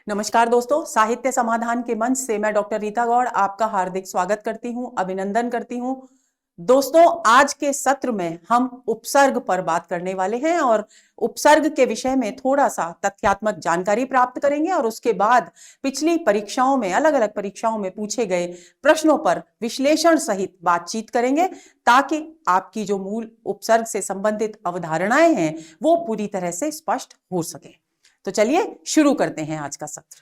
नमस्कार दोस्तों, साहित्य समाधान के मंच से मैं डॉक्टर रीता गौड़ आपका हार्दिक स्वागत करती हूं, अभिनंदन करती हूं। दोस्तों, आज के सत्र में हम उपसर्ग पर बात करने वाले हैं और उपसर्ग के विषय में थोड़ा सा तथ्यात्मक जानकारी प्राप्त करेंगे और उसके बाद पिछली परीक्षाओं में, अलग अलग परीक्षाओं में पूछे गए प्रश्नों पर विश्लेषण सहित बातचीत करेंगे ताकि आपकी जो मूल उपसर्ग से संबंधित अवधारणाएं हैं वो पूरी तरह से स्पष्ट हो सके। तो चलिए शुरू करते हैं आज का सत्र।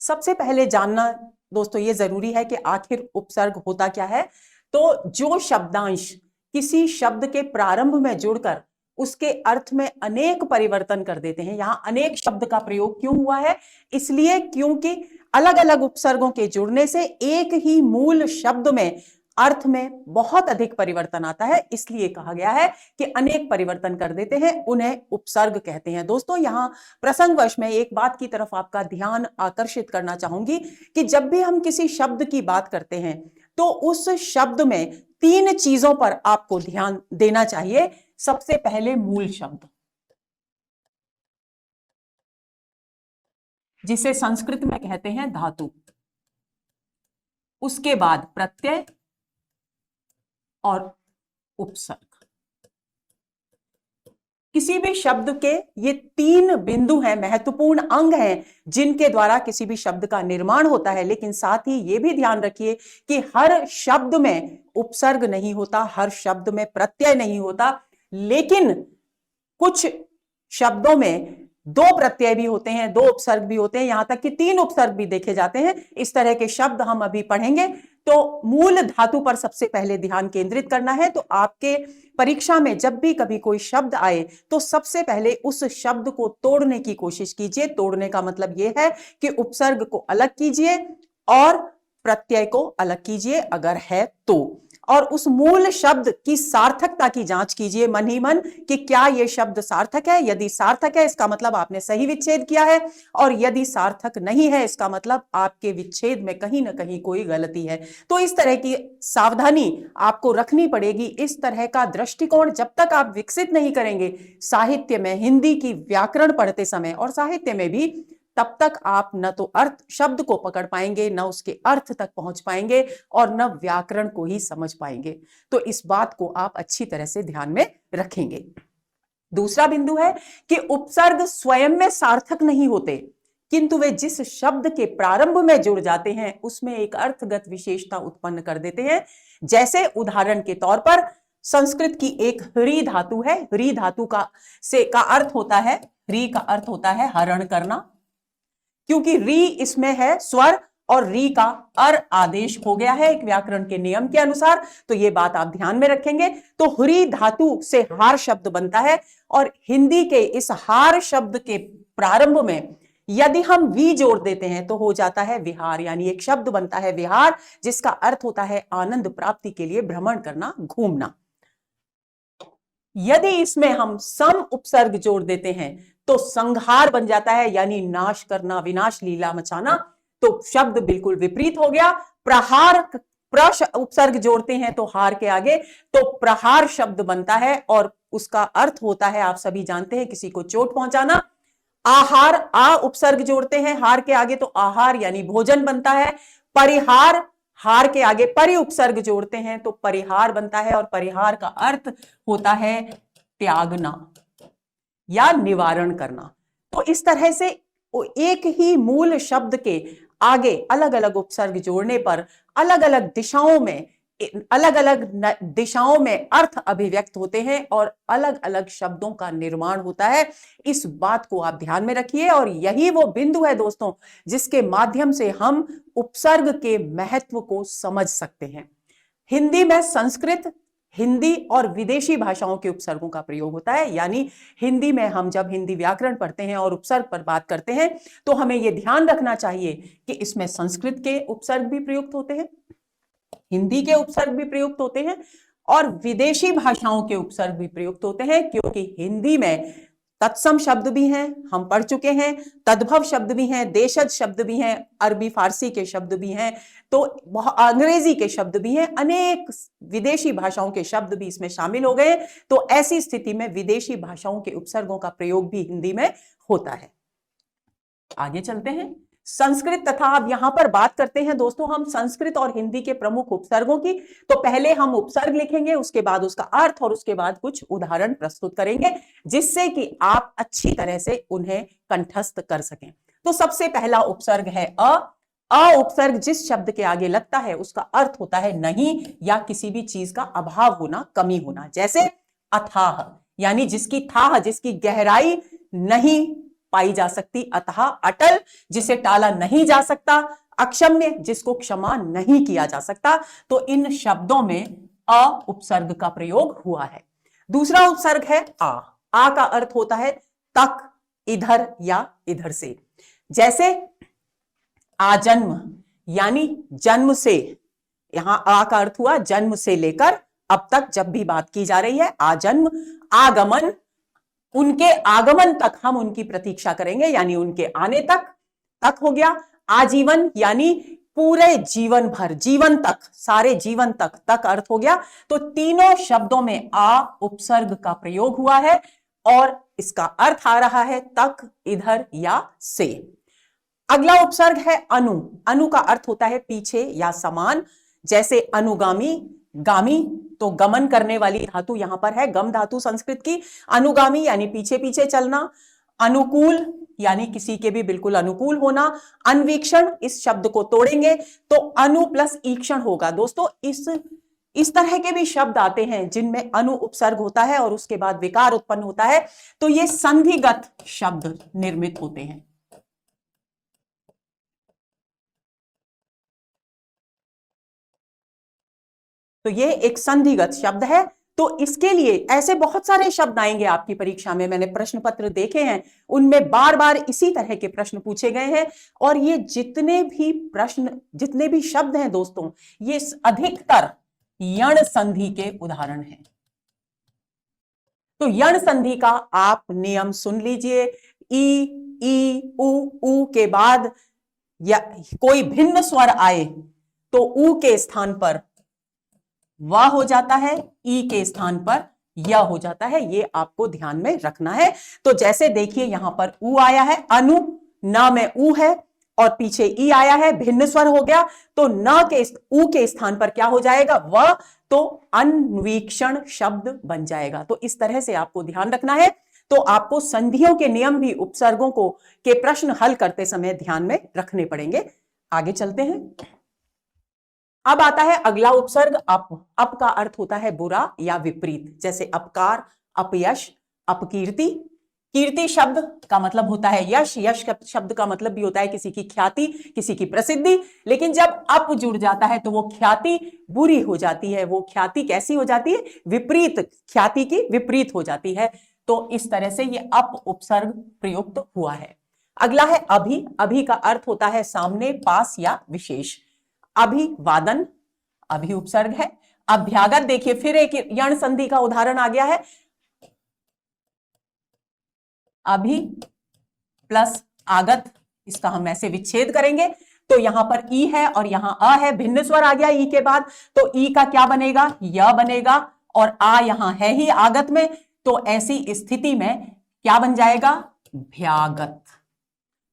सबसे पहले जानना दोस्तों ये जरूरी है कि आखिर उपसर्ग होता क्या है। तो जो शब्दांश किसी शब्द के प्रारंभ में जुड़कर उसके अर्थ में अनेक परिवर्तन कर देते हैं, यहां अनेक शब्द का प्रयोग क्यों हुआ है? इसलिए क्योंकि अलग अलग उपसर्गों के जुड़ने से एक ही मूल शब्द में अर्थ में बहुत अधिक परिवर्तन आता है, इसलिए कहा गया है कि अनेक परिवर्तन कर देते हैं, उन्हें उपसर्ग कहते हैं। दोस्तों, यहां प्रसंगवश मैं एक बात की तरफ आपका ध्यान आकर्षित करना चाहूंगी कि जब भी हम किसी शब्द की बात करते हैं तो उस शब्द में तीन चीजों पर आपको ध्यान देना चाहिए। सबसे पहले मूल शब्द, जिसे संस्कृत में कहते हैं धातु, उसके बाद प्रत्यय और उपसर्ग। किसी भी शब्द के ये तीन बिंदु हैं, महत्वपूर्ण अंग हैं जिनके द्वारा किसी भी शब्द का निर्माण होता है। लेकिन साथ ही ये भी ध्यान रखिए कि हर शब्द में उपसर्ग नहीं होता, हर शब्द में प्रत्यय नहीं होता, लेकिन कुछ शब्दों में दो प्रत्यय भी होते हैं, दो उपसर्ग भी होते हैं, यहां तक कि तीन उपसर्ग भी देखे जाते हैं। इस तरह के शब्द हम अभी पढ़ेंगे। तो मूल धातु पर सबसे पहले ध्यान केंद्रित करना है। तो आपके परीक्षा में जब भी कभी कोई शब्द आए तो सबसे पहले उस शब्द को तोड़ने की कोशिश कीजिए। तोड़ने का मतलब यह है कि उपसर्ग को अलग कीजिए और प्रत्यय को अलग कीजिए अगर है तो, और उस मूल शब्द की सार्थकता की जांच कीजिए मन ही मन कि क्या यह शब्द सार्थक है। यदि सार्थक है इसका मतलब आपने सही विच्छेद किया है, और यदि सार्थक नहीं है इसका मतलब आपके विच्छेद में कहीं ना कहीं कोई गलती है। तो इस तरह की सावधानी आपको रखनी पड़ेगी। इस तरह का दृष्टिकोण जब तक आप विकसित नहीं करेंगे साहित्य में, हिंदी की व्याकरण पढ़ते समय और साहित्य में भी, तब तक आप न तो अर्थ शब्द को पकड़ पाएंगे, न उसके अर्थ तक पहुंच पाएंगे और न व्याकरण को ही समझ पाएंगे। तो इस बात को आप अच्छी तरह से ध्यान में रखेंगे। दूसरा बिंदु है कि उपसर्ग स्वयं में सार्थक नहीं होते, किंतु वे जिस शब्द के प्रारंभ में जुड़ जाते हैं उसमें एक अर्थगत विशेषता उत्पन्न कर देते हैं। जैसे उदाहरण के तौर पर संस्कृत की एक ह्री धातु है। ह्री धातु का अर्थ होता है, ह्री का अर्थ होता है हरण करना। क्योंकि री इसमें है स्वर और री का अर आदेश हो गया है एक व्याकरण के नियम के अनुसार, तो ये बात आप ध्यान में रखेंगे। तो हुरी धातु से हार शब्द बनता है और हिंदी के इस हार शब्द के प्रारंभ में यदि हम वी जोड़ देते हैं तो हो जाता है विहार, यानी एक शब्द बनता है विहार, जिसका अर्थ होता है आनंद प्राप्ति के लिए भ्रमण करना, घूमना। यदि इसमें हम सम उपसर्ग जोड़ देते हैं तो संहार बन जाता है, यानी नाश करना, विनाश लीला मचाना। तो शब्द बिल्कुल विपरीत हो गया। प्रहार उपसर्ग जोड़ते हैं तो हार के आगे, तो प्रहार शब्द बनता है और उसका अर्थ होता है, आप सभी जानते हैं, किसी को चोट पहुंचाना। आहार, आ उपसर्ग जोड़ते हैं हार के आगे तो आहार यानी भोजन बनता है। परिहार, हार के आगे परि उपसर्ग जोड़ते हैं तो परिहार बनता है और परिहार का अर्थ होता है त्यागना या निवारण करना। तो इस तरह से एक ही मूल शब्द के आगे अलग अलग उपसर्ग जोड़ने पर अलग अलग दिशाओं में अर्थ अभिव्यक्त होते हैं और अलग अलग शब्दों का निर्माण होता है। इस बात को आप ध्यान में रखिए और यही वो बिंदु है दोस्तों जिसके माध्यम से हम उपसर्ग के महत्व को समझ सकते हैं। हिंदी में संस्कृत, हिंदी और विदेशी भाषाओं के उपसर्गों का प्रयोग होता है। यानी हिंदी में हम जब हिंदी व्याकरण पढ़ते हैं और उपसर्ग पर बात करते हैं तो हमें यह ध्यान रखना चाहिए कि इसमें संस्कृत के उपसर्ग भी प्रयुक्त होते हैं, हिंदी के उपसर्ग भी प्रयुक्त होते हैं और विदेशी भाषाओं के उपसर्ग भी प्रयुक्त होते हैं, क्योंकि हिंदी में तत्सम शब्द भी हैं, हम पढ़ चुके हैं, तद्भव शब्द भी हैं, देशज शब्द भी हैं, अरबी फारसी के शब्द भी हैं, तो अंग्रेजी के शब्द भी हैं, अनेक विदेशी भाषाओं के शब्द भी इसमें शामिल हो गए। तो ऐसी स्थिति में विदेशी भाषाओं के उपसर्गों का प्रयोग भी हिंदी में होता है। आगे चलते हैं, संस्कृत तथा, अब यहां पर बात करते हैं दोस्तों हम संस्कृत और हिंदी के प्रमुख उपसर्गों की। तो पहले हम उपसर्ग लिखेंगे, उसके बाद उसका अर्थ और उसके बाद कुछ उदाहरण प्रस्तुत करेंगे जिससे कि आप अच्छी तरह से उन्हें कंठस्थ कर सकें। तो सबसे पहला उपसर्ग है अ। अ उपसर्ग जिस शब्द के आगे लगता है उसका अर्थ होता है नहीं या किसी भी चीज का अभाव होना, कमी होना। जैसे अथाह, यानी जिसकी थाह, जिसकी गहराई नहीं पाई जा सकती। अतः अटल, जिसे टाला नहीं जा सकता। अक्षम्य, जिसको क्षमा नहीं किया जा सकता। तो इन शब्दों में अ उपसर्ग का प्रयोग हुआ है। दूसरा उपसर्ग है आ। आ का अर्थ होता है तक, इधर या इधर से। जैसे आजन्म, यानी जन्म से, यहां आ का अर्थ हुआ जन्म से लेकर अब तक जब भी बात की जा रही है, आजन्म। आगमन, उनके आगमन तक हम उनकी प्रतीक्षा करेंगे, यानी उनके आने तक हो गया। आजीवन, यानी पूरे जीवन भर, जीवन तक, सारे जीवन तक अर्थ हो गया। तो तीनों शब्दों में आ उपसर्ग का प्रयोग हुआ है और इसका अर्थ आ रहा है तक, इधर या से। अगला उपसर्ग है अनु। अनु का अर्थ होता है पीछे या समान। जैसे अनुगामी, गामी, तो गमन करने वाली धातु यहां पर है गम धातु संस्कृत की। अनुगामी यानी पीछे पीछे चलना। अनुकूल, यानी किसी के भी बिल्कुल अनुकूल होना। अन्वीक्षण, इस शब्द को तोड़ेंगे तो अनु प्लस ईक्षण होगा। दोस्तों इस तरह के भी शब्द आते हैं जिनमें अनु उपसर्ग होता है और उसके बाद विकार उत्पन्न होता है, तो ये संधिगत शब्द निर्मित होते हैं। तो ये एक संधिगत शब्द है। तो इसके लिए ऐसे बहुत सारे शब्द आएंगे आपकी परीक्षा में, मैंने प्रश्न पत्र देखे हैं, उनमें बार बार इसी तरह के प्रश्न पूछे गए हैं। और ये जितने भी शब्द हैं दोस्तों, ये अधिकतर यण संधि के उदाहरण हैं। तो यण संधि का आप नियम सुन लीजिए। ई उ के बाद या कोई भिन्न स्वर आए तो उ के स्थान पर व हो जाता है, ई के स्थान पर य हो जाता है। ये आपको ध्यान में रखना है। तो जैसे देखिए यहां पर उ आया है, अनु, न में उ है और पीछे ई आया है, भिन्न स्वर हो गया, तो न के उ के स्थान पर क्या हो जाएगा, व, तो अन्वीक्षण शब्द बन जाएगा। तो इस तरह से आपको ध्यान रखना है। तो आपको संधियों के नियम भी उपसर्गों को के प्रश्न हल करते समय ध्यान में रखने पड़ेंगे। आगे चलते हैं। अब आता है अगला उपसर्ग अप। अप का अर्थ होता है बुरा या विपरीत। जैसे अपकार, अपयश, अपकीर्ति। कीर्ति शब्द का मतलब होता है यश। यश शब्द का मतलब भी होता है किसी की ख्याति, किसी की प्रसिद्धि। लेकिन जब अप जुड़ जाता है तो वो ख्याति बुरी हो जाती है। वो ख्याति कैसी हो जाती है, विपरीत, ख्याति की विपरीत हो जाती है। तो इस तरह से ये अप उपसर्ग प्रयुक्त हुआ है। अगला है अभि। अभि का अर्थ होता है सामने, पास या विशेष। अभिवादन, अभि उपसर्ग है। अभ्यागत, देखिए फिर एक यण संधि का उदाहरण आ गया है। अभि प्लस आगत, इसका हम ऐसे विच्छेद करेंगे तो यहां पर ई है और यहां अ है, भिन्न स्वर आ गया ई के बाद, तो ई का क्या बनेगा, य बनेगा, और आ यहां है ही आगत में, तो ऐसी स्थिति में क्या बन जाएगा, भ्यागत।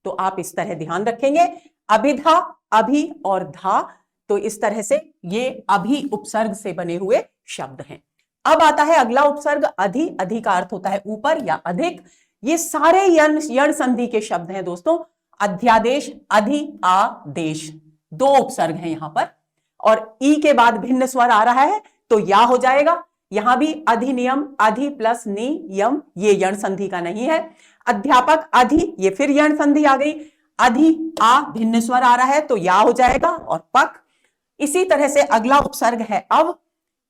तो आप इस तरह ध्यान रखेंगे। अभिधा, अभि और धा, तो इस तरह से ये अभि उपसर्ग से बने हुए शब्द हैं। अब आता है अगला उपसर्ग अधि। अधि का अर्थ होता है ऊपर या अधिक। ये सारे यण संधि के शब्द हैं दोस्तों। अध्यादेश, अधि आदेश, दो उपसर्ग हैं यहां पर, और ई के बाद भिन्न स्वर आ रहा है तो या हो जाएगा। यहां भी अधिनियम, अधि प्लस नियम, ये यण संधि का नहीं है। अध्यापक, अधि, ये फिर यण संधि आ गई। अधि आ, भिन्न स्वर आ रहा है तो या हो जाएगा, और पक। इसी तरह से अगला उपसर्ग है अव।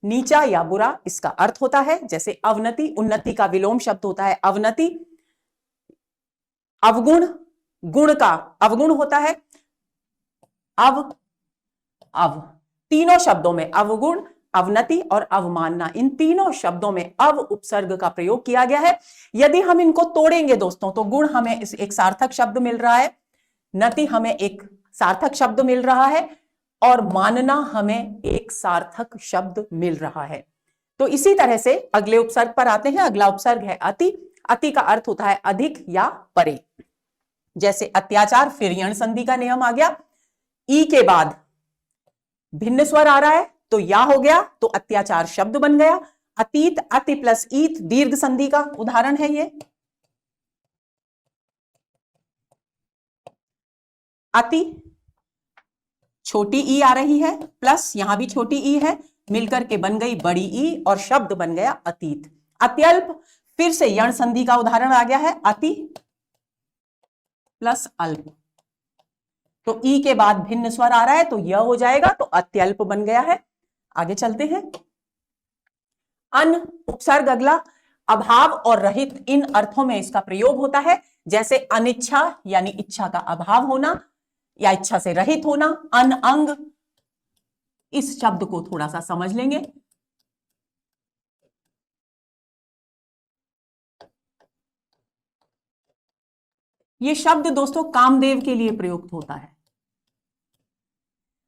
नीचा या बुरा इसका अर्थ होता है। जैसे अवनति, उन्नति का विलोम शब्द होता है अवनति। अवगुण, गुण का अवगुण होता है अव। तीनों शब्दों में अवगुण, अवनति और अवमानना, इन तीनों शब्दों में अव उपसर्ग का प्रयोग किया गया है। यदि हम इनको तोड़ेंगे दोस्तों तो गुण हमें एक सार्थक शब्द मिल रहा है, नति हमें एक सार्थक शब्द मिल रहा है और मानना हमें एक सार्थक शब्द मिल रहा है। तो इसी तरह से अगले उपसर्ग पर आते हैं। अगला उपसर्ग है अति। अति का अर्थ होता है अधिक या परे। जैसे अत्याचार, फिर यण संधि का नियम आ गया, ई के बाद भिन्न स्वर आ रहा है तो या हो गया तो अत्याचार शब्द बन गया। अतीत, अति प्लस ईत दीर्घ संधि का उदाहरण है ये। अति छोटी ई आ रही है प्लस यहां भी छोटी ई है, मिलकर के बन गई बड़ी ई और शब्द बन गया अतीत। अत्यल्प, फिर से यण संधि का उदाहरण आ गया है, अति प्लस अल्प, तो ई के बाद भिन्न स्वर आ रहा है तो यह हो जाएगा तो अत्यल्प बन गया है। आगे चलते हैं। अन उपसर्ग अगला, अभाव और रहित, इन अर्थों में इसका प्रयोग होता है। जैसे अनिच्छा यानी इच्छा का अभाव होना या इच्छा से रहित होना। अन अंग, इस शब्द को थोड़ा सा समझ लेंगे। यह शब्द दोस्तों कामदेव के लिए प्रयुक्त होता है।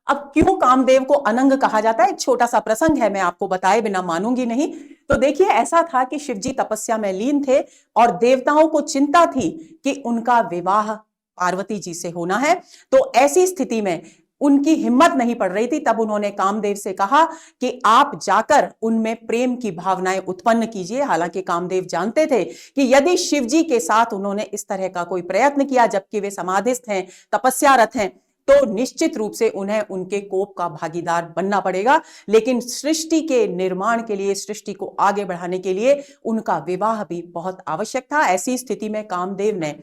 अब क्यों कामदेव को अनंग कहा जाता है, एक छोटा सा प्रसंग है, मैं आपको बताए बिना मानूंगी नहीं। तो देखिए, ऐसा था कि शिवजी तपस्या में लीन थे और देवताओं को चिंता थी कि उनका विवाह पार्वती जी से होना है। तो ऐसी स्थिति में उनकी हिम्मत नहीं पड़ रही थी। तब उन्होंने कामदेव से कहा कि आप जाकर उनमें प्रेम की भावनाएं उत्पन्न कीजिए। हालांकि कामदेव जानते थे कि यदि शिवजी के साथ उन्होंने इस तरह का कोई प्रयत्न किया जबकि वे समाधिस्थ हैं, तपस्यारत हैं, तो निश्चित रूप से उन्हें उनके कोप का भागीदार बनना पड़ेगा। लेकिन सृष्टि के निर्माण के लिए, सृष्टि को आगे बढ़ाने के लिए उनका विवाह भी बहुत आवश्यक था। ऐसी स्थिति में कामदेव ने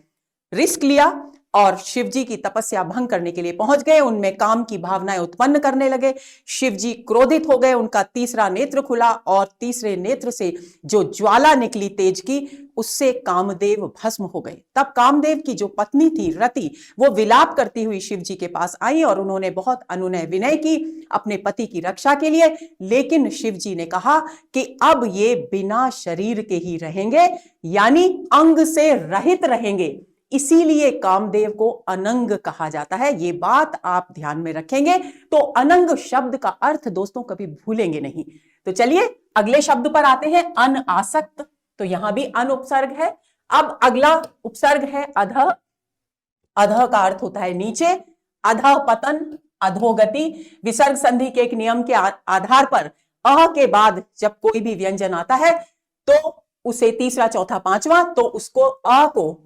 रिस्क लिया और शिवजी की तपस्या भंग करने के लिए पहुंच गए। उनमें काम की भावनाएं उत्पन्न करने लगे। शिवजी क्रोधित हो गए, उनका तीसरा नेत्र खुला और तीसरे नेत्र से जो ज्वाला निकली तेज की, उससे कामदेव भस्म हो गए। तब कामदेव की जो पत्नी थी रति, वो विलाप करती हुई शिवजी के पास आई और उन्होंने बहुत अनुनय विनय की अपने पति की रक्षा के लिए। लेकिन शिवजी ने कहा कि अब ये बिना शरीर के ही रहेंगे, यानी अंग से रहित रहेंगे। इसीलिए कामदेव को अनंग कहा जाता है। ये बात आप ध्यान में रखेंगे तो अनंग शब्द का अर्थ दोस्तों कभी भूलेंगे नहीं। तो चलिए अगले शब्द पर आते हैं, अनासक्त। तो यहां भी अन उपसर्ग है। अब अगला उपसर्ग है अधः। अधः का अर्थ होता है नीचे। अधः पतन, अधोगति। विसर्ग संधि के एक नियम के आधार पर अ के बाद जब कोई भी व्यंजन आता है तो उसे तीसरा, चौथा, पांचवा, तो उसको अ को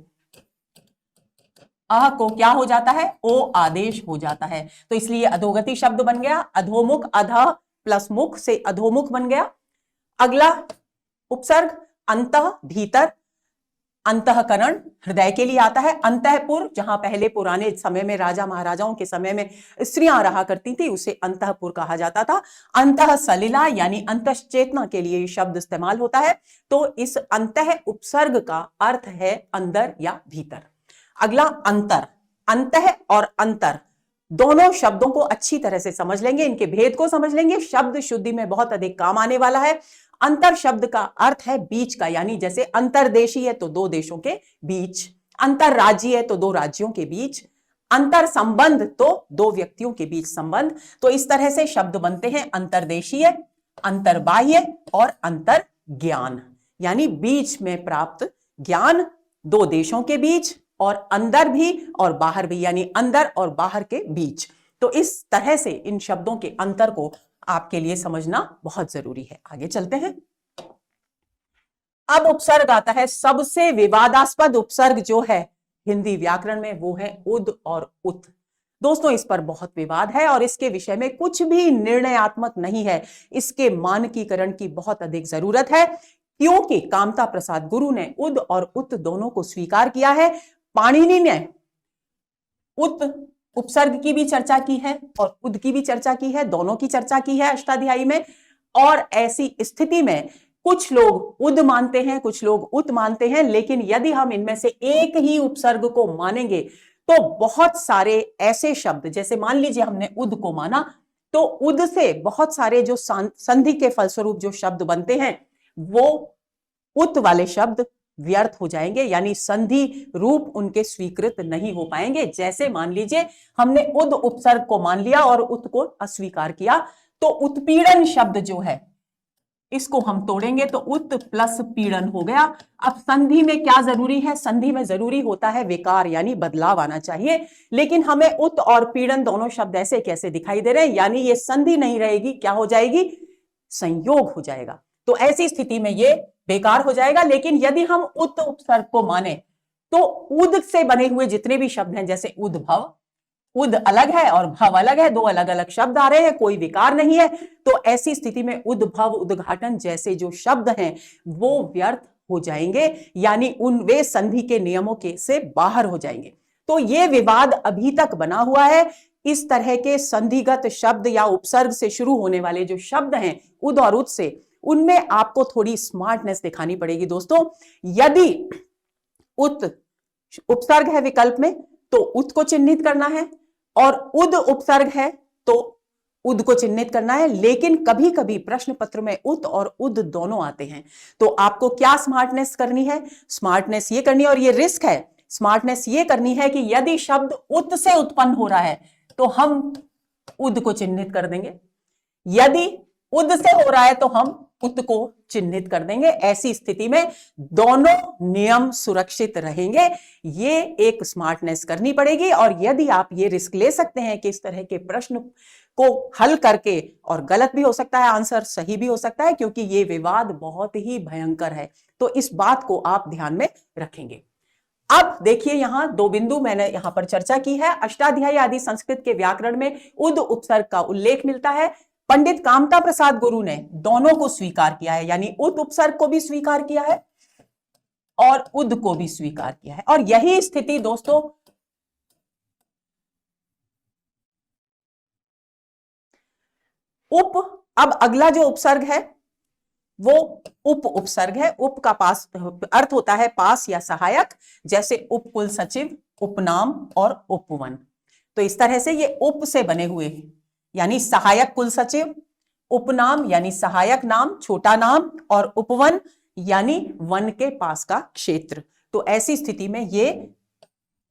क्या हो जाता है, ओ आदेश हो जाता है। तो इसलिए अधोगति शब्द बन गया। अधोमुख, अधः प्लस मुख से अधोमुख बन गया। अगला उपसर्ग अंतः, भीतर। अंतःकरण हृदय के लिए आता है। अंतःपुर, जहां पहले पुराने समय में राजा महाराजाओं के समय में स्त्रियां रहा करती थी, उसे अंतःपुर कहा जाता था। अंतः सलिला यानी अंतश्चेतना के लिए शब्द इस्तेमाल होता है। तो इस अंतः उपसर्ग का अर्थ है अंदर या भीतर। अगला अंतर। अंतः और अंतर दोनों शब्दों को अच्छी तरह से समझ लेंगे, इनके भेद को समझ लेंगे, शब्द शुद्धि में बहुत अधिक काम आने वाला है। अंतर शब्द का अर्थ है बीच का, यानी जैसे अंतरदेशी है तो दो देशों के बीच, अंतरराज्यीय है तो दो राज्यों के बीच, अंतर संबंध तो दो व्यक्तियों के बीच संबंध। तो इस तरह से शब्द बनते हैं अंतरदेशीय, अंतर्बाह्य और अंतर ज्ञान, यानी बीच में प्राप्त ज्ञान, दो देशों के बीच और अंदर भी और बाहर भी, यानी अंदर और बाहर के बीच। तो इस तरह से इन शब्दों के अंतर को आपके लिए समझना बहुत जरूरी है। आगे चलते हैं। अब उपसर्ग आता है, सबसे विवादास्पद उपसर्ग जो है हिंदी व्याकरण में, वो है उद और उत। दोस्तों इस पर बहुत विवाद है और इसके विषय में कुछ भी निर्णयात्मक नहीं है। इसके मानकीकरण की बहुत अधिक जरूरत है, क्योंकि कामता प्रसाद गुरु ने उद और उत दोनों को स्वीकार किया है। पाणिनि ने उत उपसर्ग की भी चर्चा की है और उद की भी चर्चा की है, दोनों की चर्चा की है अष्टाध्यायी में। और ऐसी स्थिति में कुछ लोग उद मानते हैं, कुछ लोग उत मानते हैं, लेकिन यदि हम इनमें से एक ही उपसर्ग को मानेंगे तो बहुत सारे ऐसे शब्द, जैसे मान लीजिए हमने उद को माना, तो उद से बहुत सारे जो संधि के फलस्वरूप जो शब्द बनते हैं वो उत वाले शब्द व्यर्थ हो जाएंगे, यानी संधि रूप उनके स्वीकृत नहीं हो पाएंगे। जैसे मान लीजिए हमने उद उपसर्ग को मान लिया और उत को अस्वीकार किया, तो उत्पीड़न शब्द जो है इसको हम तोड़ेंगे तो उत प्लस पीड़न हो गया। अब संधि में क्या जरूरी है? संधि में जरूरी होता है विकार, यानी बदलाव आना चाहिए, लेकिन हमें उत और पीड़न दोनों शब्द ऐसे कैसे दिखाई दे रहे हैं, यानी ये संधि नहीं रहेगी, क्या हो जाएगी? संयोग हो जाएगा। तो ऐसी स्थिति में ये बेकार हो जाएगा। लेकिन यदि हम उत उपसर्ग को माने तो उद से बने हुए जितने भी शब्द हैं, जैसे उद्भव, उद अलग है और भव अलग है, दो अलग अलग शब्द आ रहे हैं, कोई विकार नहीं है, तो ऐसी स्थिति में उद्भव, उद्घाटन जैसे जो शब्द हैं वो व्यर्थ हो जाएंगे, यानी उन वे संधि के नियमों के से बाहर हो जाएंगे। तो ये विवाद अभी तक बना हुआ है। इस तरह के संधिगत शब्द या उपसर्ग से शुरू होने वाले जो शब्द हैं उद और उत से, उनमें आपको थोड़ी स्मार्टनेस दिखानी पड़ेगी दोस्तों। यदि उत उपसर्ग है विकल्प में तो उत को चिन्हित करना है, और उद उपसर्ग है तो उद को चिन्हित करना है। लेकिन कभी कभी प्रश्न पत्र में उत और उद दोनों आते हैं, तो आपको क्या स्मार्टनेस करनी है? स्मार्टनेस ये करनी है, और ये रिस्क है, स्मार्टनेस ये करनी है कि यदि शब्द उत से उत्पन्न हो रहा है तो हम उद को चिन्हित कर देंगे, यदि उद से हो रहा है तो हम उत को चिन्हित कर देंगे। ऐसी स्थिति में दोनों नियम सुरक्षित रहेंगे। ये एक स्मार्टनेस करनी पड़ेगी, और यदि आप ये रिस्क ले सकते हैं कि इस तरह के प्रश्न को हल करके, और गलत भी हो सकता है आंसर, सही भी हो सकता है, क्योंकि ये विवाद बहुत ही भयंकर है, तो इस बात को आप ध्यान में रखेंगे। अब देखिए यहां दो बिंदु मैंने यहां पर चर्चा की है। अष्टाध्यायी आदि संस्कृत के व्याकरण में उद उपसर्ग का उल्लेख मिलता है। पंडित कामता प्रसाद गुरु ने दोनों को स्वीकार किया है, यानी उत उपसर्ग को भी स्वीकार किया है और उद को भी स्वीकार किया है। और यही स्थिति दोस्तों अब अगला जो उपसर्ग है वो उप उपसर्ग है। उप का पास अर्थ होता है पास या सहायक, जैसे उपकुल सचिव, उपनाम और उपवन। तो इस तरह से ये उप से बने हुए हैं, यानी सहायक कुल सचिव, उपनाम यानी सहायक नाम, छोटा नाम, और उपवन यानी वन के पास का क्षेत्र। तो ऐसी स्थिति में ये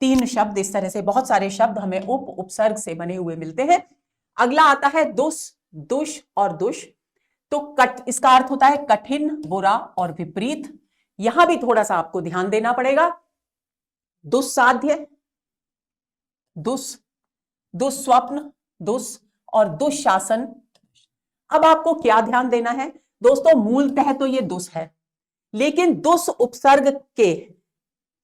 तीन शब्द, इस तरह से बहुत सारे शब्द हमें उप उपसर्ग से बने हुए मिलते हैं। अगला आता है दुस, दुष और दुष। तो इसका अर्थ होता है कठिन, बुरा और विपरीत। यहां भी थोड़ा सा आपको ध्यान देना पड़ेगा। दुस्साध्य, दुस्वप्न, दुस और दुशासन। अब आपको क्या ध्यान देना है दोस्तों? मूलतः तो ये दुस है, लेकिन दुस उपसर्ग के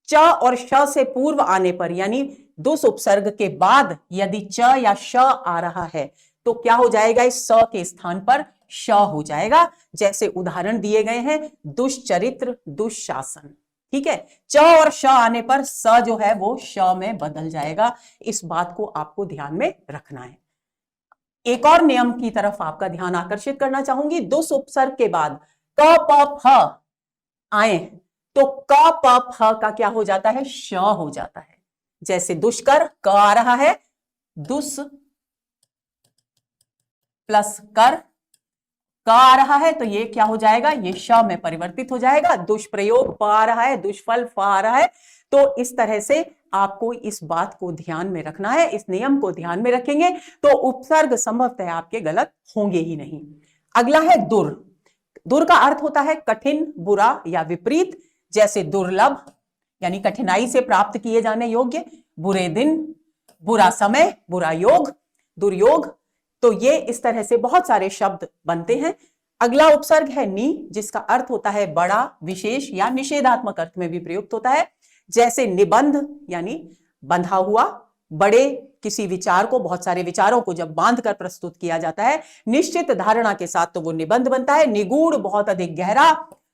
च और श से पूर्व आने पर, यानी दुस उपसर्ग के बाद यदि च या श आ रहा है तो क्या हो जाएगा? इस स के स्थान पर श हो जाएगा। जैसे उदाहरण दिए गए हैं, दुष्चरित्र, दुशासन। ठीक है, च और श आने पर स जो है वो श में बदल जाएगा। इस बात को आपको ध्यान में रखना है। एक और नियम की तरफ आपका ध्यान आकर्षित करना चाहूंगी। दुस उपसर्ग के बाद क प फ आए तो क प फ का क्या हो जाता है? श हो जाता है। जैसे दुष्कर, क आ रहा है, दुस प्लस कर क आ रहा है, तो ये क्या हो जाएगा? ये श में परिवर्तित हो जाएगा। दुष्प्रयोग प आ रहा है, दुष्फल फ आ रहा है। तो इस तरह से आपको इस बात को ध्यान में रखना है। इस नियम को ध्यान में रखेंगे तो उपसर्ग संभवतः आपके गलत होंगे ही नहीं। अगला है दुर। दुर का अर्थ होता है कठिन, बुरा या विपरीत। जैसे दुर्लभ यानी कठिनाई से प्राप्त किए जाने योग्य, बुरे दिन, बुरा समय, बुरा योग, दुर्योग। तो ये इस तरह से बहुत सारे शब्द बनते हैं। अगला उपसर्ग है नी, जिसका अर्थ होता है बड़ा, विशेष या निषेधात्मक अर्थ में भी प्रयुक्त होता है। जैसे निबंध यानी बंधा हुआ, बड़े किसी विचार को, बहुत सारे विचारों को जब बांधकर प्रस्तुत किया जाता है निश्चित धारणा के साथ तो वो निबंध बनता है। निगूढ़ बहुत अधिक गहरा,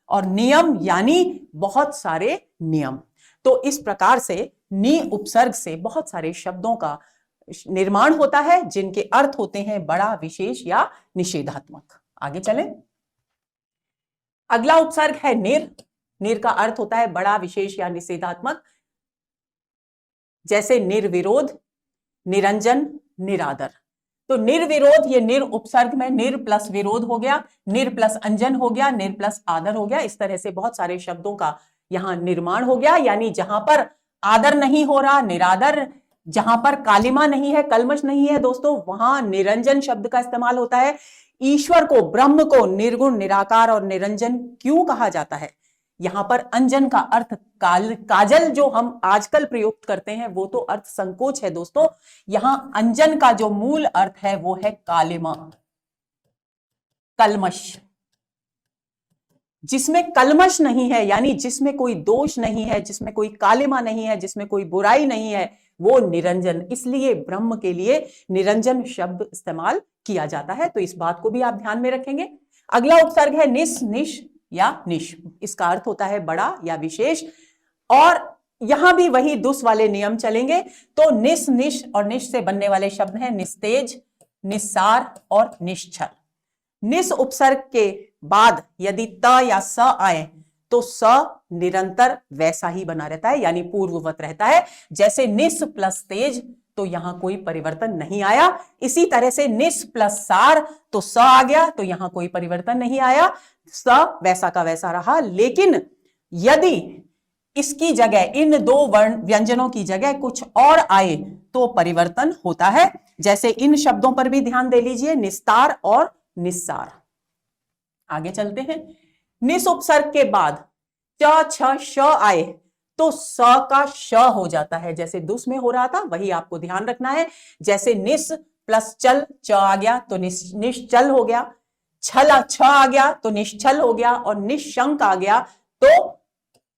और नियम यानी बहुत सारे नियम। तो इस प्रकार से नी उपसर्ग से बहुत सारे शब्दों का निर्माण होता है जिनके अर्थ होते हैं बड़ा, विशेष या निषेधात्मक। आगे चलें। अगला उपसर्ग है निर। निर का अर्थ होता है बड़ा, विशेष या निषेधात्मक। जैसे निर्विरोध, निरंजन, निरादर। तो निर्विरोध, ये निर उपसर्ग में निर प्लस विरोध हो गया, निर प्लस अंजन हो गया, निर प्लस आदर हो गया। इस तरह से बहुत सारे शब्दों का यहां निर्माण हो गया, यानी जहां पर आदर नहीं हो रहा निरादर, जहां पर कालिमा नहीं है, कलमश नहीं है दोस्तों, वहां निरंजन शब्द का इस्तेमाल होता है। ईश्वर को, ब्रह्म को निर्गुण, निराकार और निरंजन क्यों कहा जाता है? यहां पर अंजन का अर्थ काजल जो हम आजकल प्रयुक्त करते हैं वो तो अर्थ संकोच है दोस्तों। यहां अंजन का जो मूल अर्थ है वो है कालिमा, कलमश। जिसमें कलमश नहीं है, यानी जिसमें कोई दोष नहीं है, जिसमें कोई कालिमा नहीं है, जिसमें कोई बुराई नहीं है, वो निरंजन। इसलिए ब्रह्म के लिए निरंजन शब्द इस्तेमाल किया जाता है। तो इस बात को भी आप ध्यान में रखेंगे। अगला उपसर्ग है निस, निश या निश। इसका अर्थ होता है बड़ा या विशेष, और यहां भी वही दुस वाले नियम चलेंगे। तो निस, निश और निश से बनने वाले शब्द हैं निस्तेज, निस्सार और निश्चल। निस उपसर्ग के बाद यदि त या स आए तो स निरंतर वैसा ही बना रहता है, यानी पूर्ववत रहता है। जैसे निस प्लस तेज, तो यहां कोई परिवर्तन नहीं आया। इसी तरह से निस प्लस सार, तो स आ गया, तो यहां कोई परिवर्तन नहीं आया, स वैसा का वैसा रहा। लेकिन यदि इसकी जगह, इन दो वर्ण व्यंजनों की जगह कुछ और आए तो परिवर्तन होता है। जैसे इन शब्दों पर भी ध्यान दे लीजिए, निस्तार और निस्सार। आगे चलते हैं। निस उपसर्ग के बाद च, छ, श आए तो स का श हो जाता है, जैसे दुस में हो रहा था, वही आपको ध्यान रखना है। जैसे निस प्लस चल, च आ गया तो निश्चल हो गया, छल छ आ गया तो निश्चल हो गया, और निशंक आ गया तो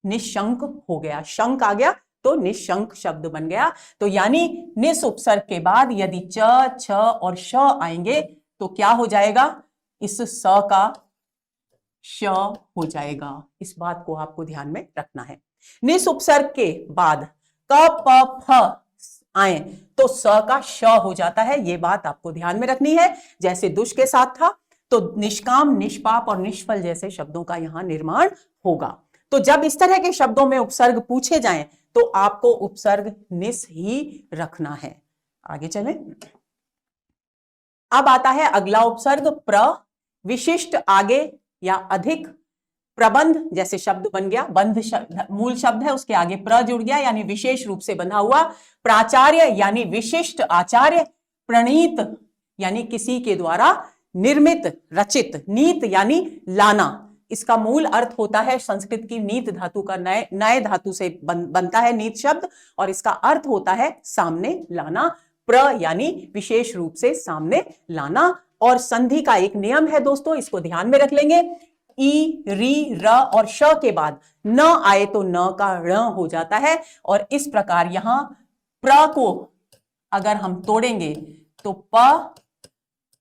निशंक हो गया, शंक आ गया तो निशंक शब्द बन गया। तो यानी निस उपसर्ग के बाद यदि च, छ और श आएंगे तो क्या हो जाएगा? इस स का श हो जाएगा। इस बात को आपको ध्यान में रखना है। निस उपसर्ग के बाद क, प, फ आए तो स का श हो जाता है। ये बात आपको ध्यान में रखनी है। जैसे दुष के साथ था तो निष्काम, निष्पाप और निष्फल जैसे शब्दों का यहां निर्माण होगा। तो जब इस तरह के शब्दों में उपसर्ग पूछे जाएं तो आपको उपसर्ग निस ही रखना है। आगे चलें। अब आता है अगला उपसर्ग प्र। विशिष्ट आगे या अधिक, प्रबंध जैसे शब्द बन गया, बंध शब्द मूल शब्द है, उसके आगे प्र जुड़ गया यानी विशेष रूप से बंधा हुआ। प्राचार्य यानी विशिष्ट आचार्य। प्रणीत यानी किसी के द्वारा निर्मित, रचित। नीत यानी लाना। इसका मूल अर्थ होता है, संस्कृत की नीत धातु का नए धातु से बनता है नीत शब्द, और इसका अर्थ होता है सामने लाना। प्र यानी विशेष रूप से सामने लाना। और संधि का एक नियम है दोस्तों, इसको ध्यान में रख लेंगे। ई, री, र और श के बाद न आए तो न का ण हो जाता है, और इस प्रकार यहां प्र को अगर हम तोड़ेंगे तो प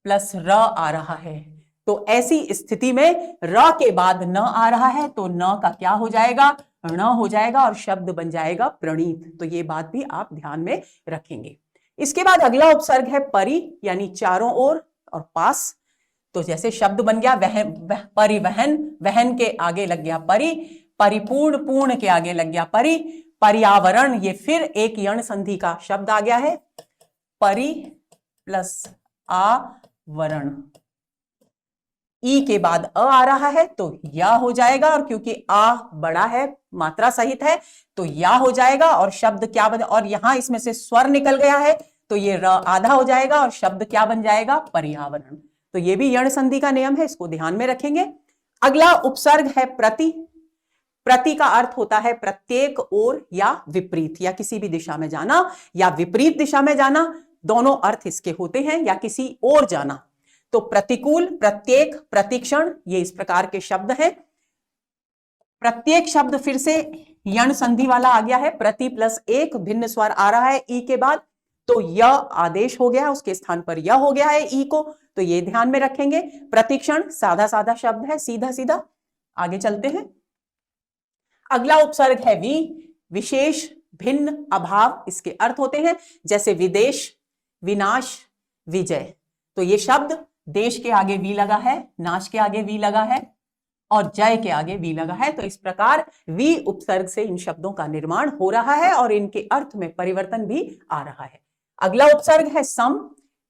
प्लस र आ रहा है। तो ऐसी स्थिति में र के बाद न आ रहा है तो न का क्या हो जाएगा? ण हो जाएगा, और शब्द बन जाएगा प्रणीत। तो ये बात भी आप ध्यान में रखेंगे। इसके बाद अगला उपसर्ग है परि, यानी चारों ओर और पास। तो जैसे शब्द बन गया परिवहन, वहन के आगे लग गया परि, परिपूर्ण, पूर्ण के आगे लग गया परि, पर्यावरण, ये फिर एक यण संधि का शब्द आ गया है, परि प्लस आवरण। ई के बाद अ आ रहा है तो या हो जाएगा, और क्योंकि आ बड़ा है, मात्रा सहित है, तो या हो जाएगा। और शब्द क्या बन, और यहां इसमें से स्वर निकल गया है तो ये र आधा हो जाएगा, और शब्द क्या बन जाएगा? पर्यावरण। तो ये भी यण संधि का नियम है, इसको ध्यान में रखेंगे। अगला उपसर्ग है प्रति। प्रति का अर्थ होता है प्रत्येक ओर या विपरीत, या किसी भी दिशा में जाना या विपरीत दिशा में जाना, दोनों अर्थ इसके होते हैं, या किसी ओर जाना। तो प्रतिकूल, प्रत्येक, प्रतिक्षण, ये इस प्रकार के शब्द हैं। प्रत्येक शब्द फिर से यण संधि वाला आ गया है, प्रति प्लस एक, भिन्न स्वर आ रहा है ई के बाद, तो य आदेश हो गया, उसके स्थान पर य हो गया है ई को, तो ये ध्यान में रखेंगे। प्रतिक्षण साधा साधा शब्द है, सीधा सीधा। आगे चलते हैं। अगला उपसर्ग है वि। विशेष, भिन्न, अभाव, इसके अर्थ होते हैं। जैसे विदेश, विनाश, विजय। तो ये शब्द देश के आगे वी लगा है, नाश के आगे वी लगा है, और जय के आगे वी लगा है। तो इस प्रकार वी उपसर्ग से इन शब्दों का निर्माण हो रहा है, और इनके अर्थ में परिवर्तन भी आ रहा है। अगला उपसर्ग है सम।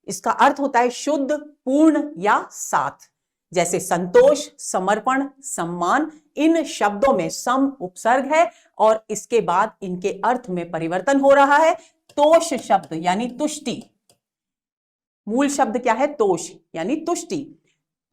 इसका अर्थ होता है शुद्ध, पूर्ण या साथ। जैसे संतोष, समर्पण, सम्मान, इन शब्दों में सम उपसर्ग है और इसके बाद इनके अर्थ में परिवर्तन हो रहा है। तोष शब्द यानी तुष्टि, मूल शब्द क्या है? तोष यानी तुष्टि।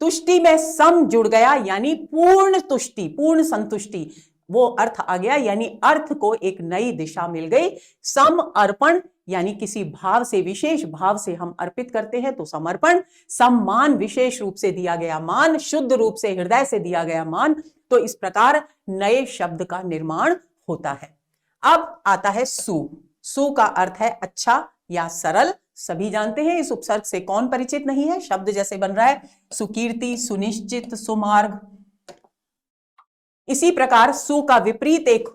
तुष्टि में सम जुड़ गया यानी पूर्ण तुष्टि, पूर्ण संतुष्टि, वो अर्थ आ गया, यानी अर्थ को एक नई दिशा मिल गई। सम अर्पण यानी किसी भाव से, विशेष भाव से हम अर्पित करते हैं तो समर्पण। सम्मान विशेष रूप से दिया गया मान, शुद्ध रूप से हृदय से दिया गया मान। तो इस प्रकार नए शब्द का निर्माण होता है। अब आता है सु। सु का अर्थ है अच्छा या सरल। सभी जानते हैं, इस उपसर्ग से कौन परिचित नहीं है? शब्द जैसे बन रहा है सुकीर्ति, सुनिश्चित, सुमार्ग। इसी प्रकार सु का विपरीत एक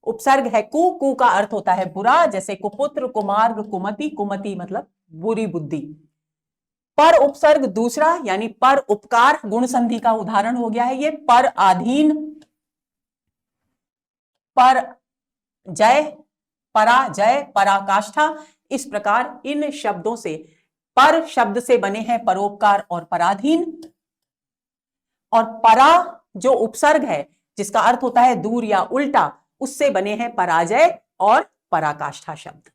उपसर्ग है कु। कु का अर्थ होता है बुरा, जैसे कुपुत्र, कुमार्ग, कुमति। कुमति मतलब बुरी बुद्धि। पर उपसर्ग दूसरा यानी पर उपकार, गुण संधि का उदाहरण हो गया है ये। पर अधीन, पर जय, पराजय, पराकाष्ठा। इस प्रकार इन शब्दों से, पर शब्द से बने हैं परोपकार और पराधीन, और परा जो उपसर्ग है जिसका अर्थ होता है दूर या उल्टा, उससे बने हैं पराजय और पराकाष्ठा शब्द।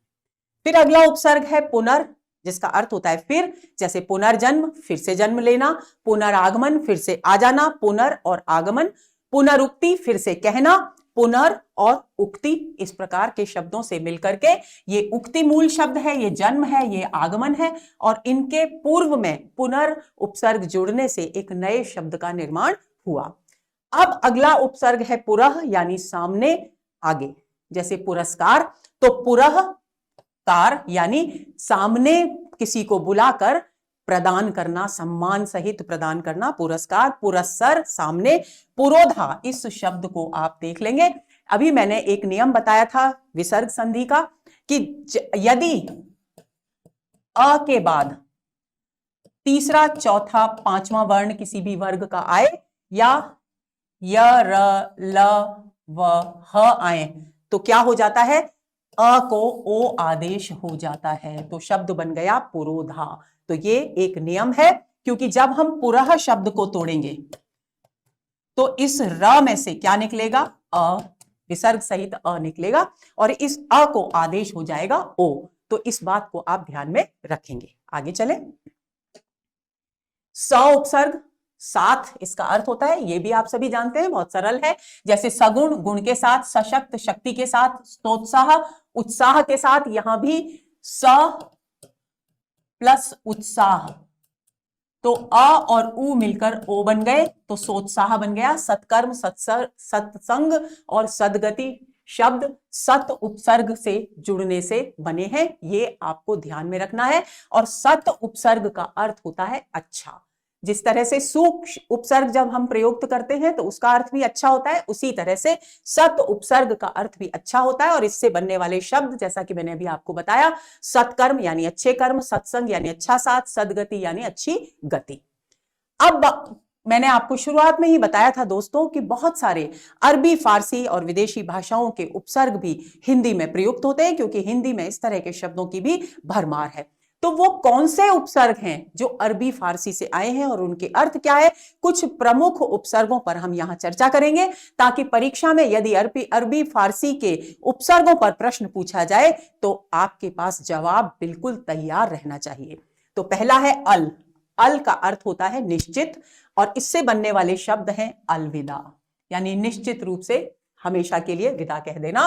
फिर अगला उपसर्ग है पुनर्, जिसका अर्थ होता है फिर, जैसे पुनर्जन्म, फिर से जन्म लेना। पुनरागमन, फिर से आ जाना। पुनर् और आगमन। पुनरुक्ति, फिर से कहना। पुनर् और उक्ति, इस प्रकार के शब्दों से मिलकर के ये उक्ति मूल शब्द है, ये जन्म है, ये आगमन है, और इनके पूर्व में पुनर् उपसर्ग जुड़ने से एक नए शब्द का निर्माण हुआ। अब अगला उपसर्ग है पुरः यानी सामने, आगे। जैसे पुरस्कार, तो पुरः कार यानी सामने किसी को बुलाकर प्रदान करना, सम्मान सहित प्रदान करना, पुरस्कार। पुरस्सर सामने। पुरोधा, इस शब्द को आप देख लेंगे। अभी मैंने एक नियम बताया था विसर्ग संधि का कि यदि अ के बाद तीसरा, चौथा, पांचवा वर्ण किसी भी वर्ग का आए, या य, र, ल, व, ह आए, तो क्या हो जाता है? अ को ओ आदेश हो जाता है, तो शब्द बन गया पुरोधा। तो ये एक नियम है, क्योंकि जब हम पुरः शब्द को तोड़ेंगे तो इस र में से क्या निकलेगा? अ, विसर्ग सहित अ निकलेगा, और इस अ को आदेश हो जाएगा ओ। तो इस बात को आप ध्यान में रखेंगे। आगे चलें। स उपसर्ग, साथ, इसका अर्थ होता है, ये भी आप सभी जानते हैं, बहुत सरल है। जैसे सगुण, गुण के साथ। सशक्त, शक्ति के साथ। स्तोत्साह, उत्साह के साथ। यहां भी स प्लस उत्साह, तो अ और उ मिलकर ओ बन गए, तो सोत्साह बन गया। सत्कर्म, सत्संग और सदगति शब्द सत उपसर्ग से जुड़ने से बने हैं, ये आपको ध्यान में रखना है। और सत उपसर्ग का अर्थ होता है अच्छा। जिस तरह से सूक्ष्म उपसर्ग जब हम प्रयुक्त करते हैं तो उसका अर्थ भी अच्छा होता है, उसी तरह से सत उपसर्ग का अर्थ भी अच्छा होता है। और इससे बनने वाले शब्द, जैसा कि मैंने अभी आपको बताया, सत्कर्म यानी अच्छे कर्म, सत्संग यानी अच्छा साथ, सदगति यानी अच्छी गति। अब मैंने आपको शुरुआत में ही बताया था दोस्तों कि बहुत सारे अरबी, फारसी और विदेशी भाषाओं के उपसर्ग भी हिंदी में प्रयुक्त होते हैं, क्योंकि हिंदी में इस तरह के शब्दों की भी भरमार है। तो वो कौन से उपसर्ग हैं जो अरबी, फारसी से आए हैं और उनके अर्थ क्या है? कुछ प्रमुख उपसर्गों पर हम यहां चर्चा करेंगे, ताकि परीक्षा में यदि अरबी, फारसी के उपसर्गों पर प्रश्न पूछा जाए तो आपके पास जवाब बिल्कुल तैयार रहना चाहिए। तो पहला है अल। अल का अर्थ होता है निश्चित, और इससे बनने वाले शब्द हैं अलविदा, यानी निश्चित रूप से हमेशा के लिए विदा कह देना।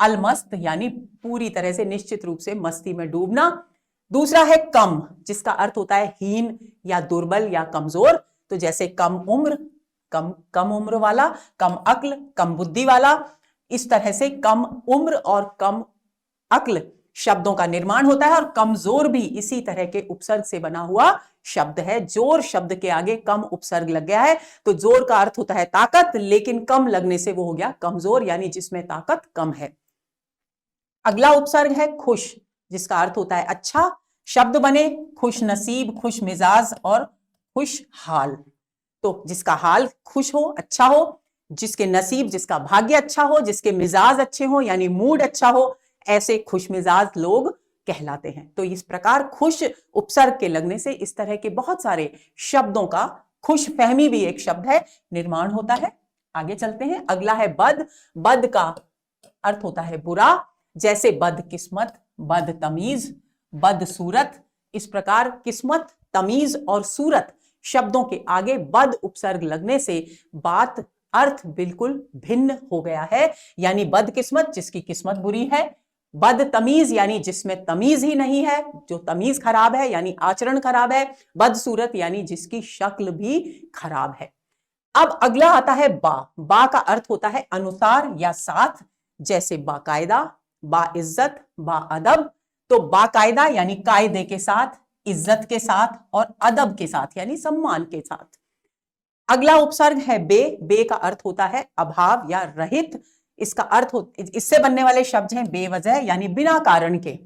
अलमस्त यानी पूरी तरह से निश्चित रूप से मस्ती में डूबना। दूसरा है कम, जिसका अर्थ होता है हीन या दुर्बल या कमजोर। तो जैसे कम उम्र, कम उम्र वाला, कम अक्ल, कम बुद्धि वाला। इस तरह से कम उम्र और कम अक्ल शब्दों का निर्माण होता है। और कमजोर भी इसी तरह के उपसर्ग से बना हुआ शब्द है। जोर शब्द के आगे कम उपसर्ग लग गया है, तो जोर का अर्थ होता है ताकत, लेकिन कम लगने से वो हो गया कमजोर, यानी जिसमें ताकत कम है। अगला उपसर्ग है खुश, जिसका अर्थ होता है अच्छा। शब्द बने खुश नसीब, खुश मिजाज और खुशहाल। तो जिसका हाल खुश हो, अच्छा हो, जिसके नसीब, जिसका भाग्य अच्छा हो, जिसके मिजाज अच्छे हो यानी मूड अच्छा हो, ऐसे खुश मिजाज लोग कहलाते हैं। तो इस प्रकार खुश उपसर्ग के लगने से इस तरह के बहुत सारे शब्दों का, खुश फहमी भी एक शब्द है, निर्माण होता है। आगे चलते हैं। अगला है बद। बद का अर्थ होता है बुरा, जैसे बदकिस्मत, बदतमीज, बदसूरत। इस प्रकार किस्मत, तमीज और सूरत शब्दों के आगे बद उपसर्ग लगने से बात, अर्थ बिल्कुल भिन्न हो गया है। यानी बदकिस्मत जिसकी किस्मत बुरी है, बदतमीज यानी जिसमें तमीज ही नहीं है, जो तमीज खराब है यानी आचरण खराब है, बदसूरत यानी जिसकी शक्ल भी खराब है। अब अगला आता है बा। बा का अर्थ होता है अनुसार या साथ, जैसे बाकायदा, बाइज्जत, बाअदब। तो बाकायदा यानी कायदे के साथ, इज्जत के साथ और अदब के साथ यानी सम्मान के साथ। अगला उपसर्ग है बे। बे का अर्थ होता है अभाव या रहित। इसका अर्थ इससे बनने वाले शब्द हैं बेवजह यानी बिना कारण के,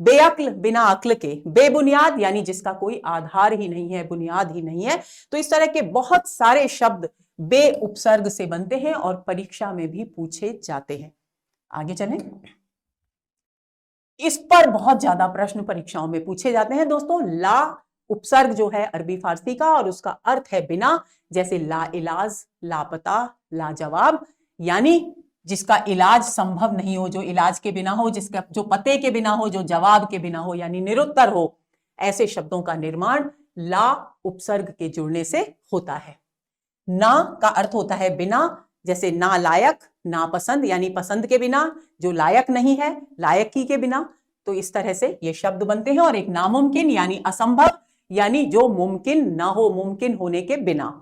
बेअक्ल बिना अक्ल के, बेबुनियाद यानी जिसका कोई आधार ही नहीं है, बुनियाद ही नहीं है। तो इस तरह के बहुत सारे शब्द बे उपसर्ग से बनते हैं और परीक्षा में भी पूछे जाते हैं। आगे चलें। इस पर बहुत ज्यादा प्रश्न परीक्षाओं में पूछे जाते हैं दोस्तों। ला उपसर्ग जो है अरबी फारसी का और उसका अर्थ है बिना, जैसे ला इलाज, लापता, लाजवाब यानी जिसका इलाज संभव नहीं हो, जो इलाज के बिना हो, जिसका जो पते के बिना हो, जो जवाब के बिना हो यानी निरुत्तर हो। ऐसे शब्दों का निर्माण ला उपसर्ग के जुड़ने से होता है। ना का अर्थ होता है बिना, जैसे ना लायक, ना पसंद यानी पसंद के बिना, जो लायक नहीं है, लायकी के बिना। तो इस तरह से ये शब्द बनते हैं। और एक नामुमकिन यानी असंभव, यानी जो मुमकिन ना हो, मुमकिन होने के बिना।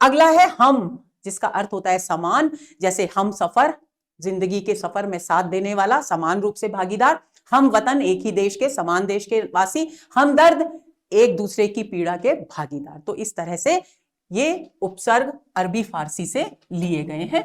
अगला है हम, जिसका अर्थ होता है समान, जैसे हम सफर, जिंदगी के सफर में साथ देने वाला, समान रूप से भागीदार। हम वतन, एक ही देश के, समान देश के वासी। हम दर्द, एक दूसरे की पीड़ा के भागीदार। तो इस तरह से ये उपसर्ग अरबी फारसी से लिए गए हैं।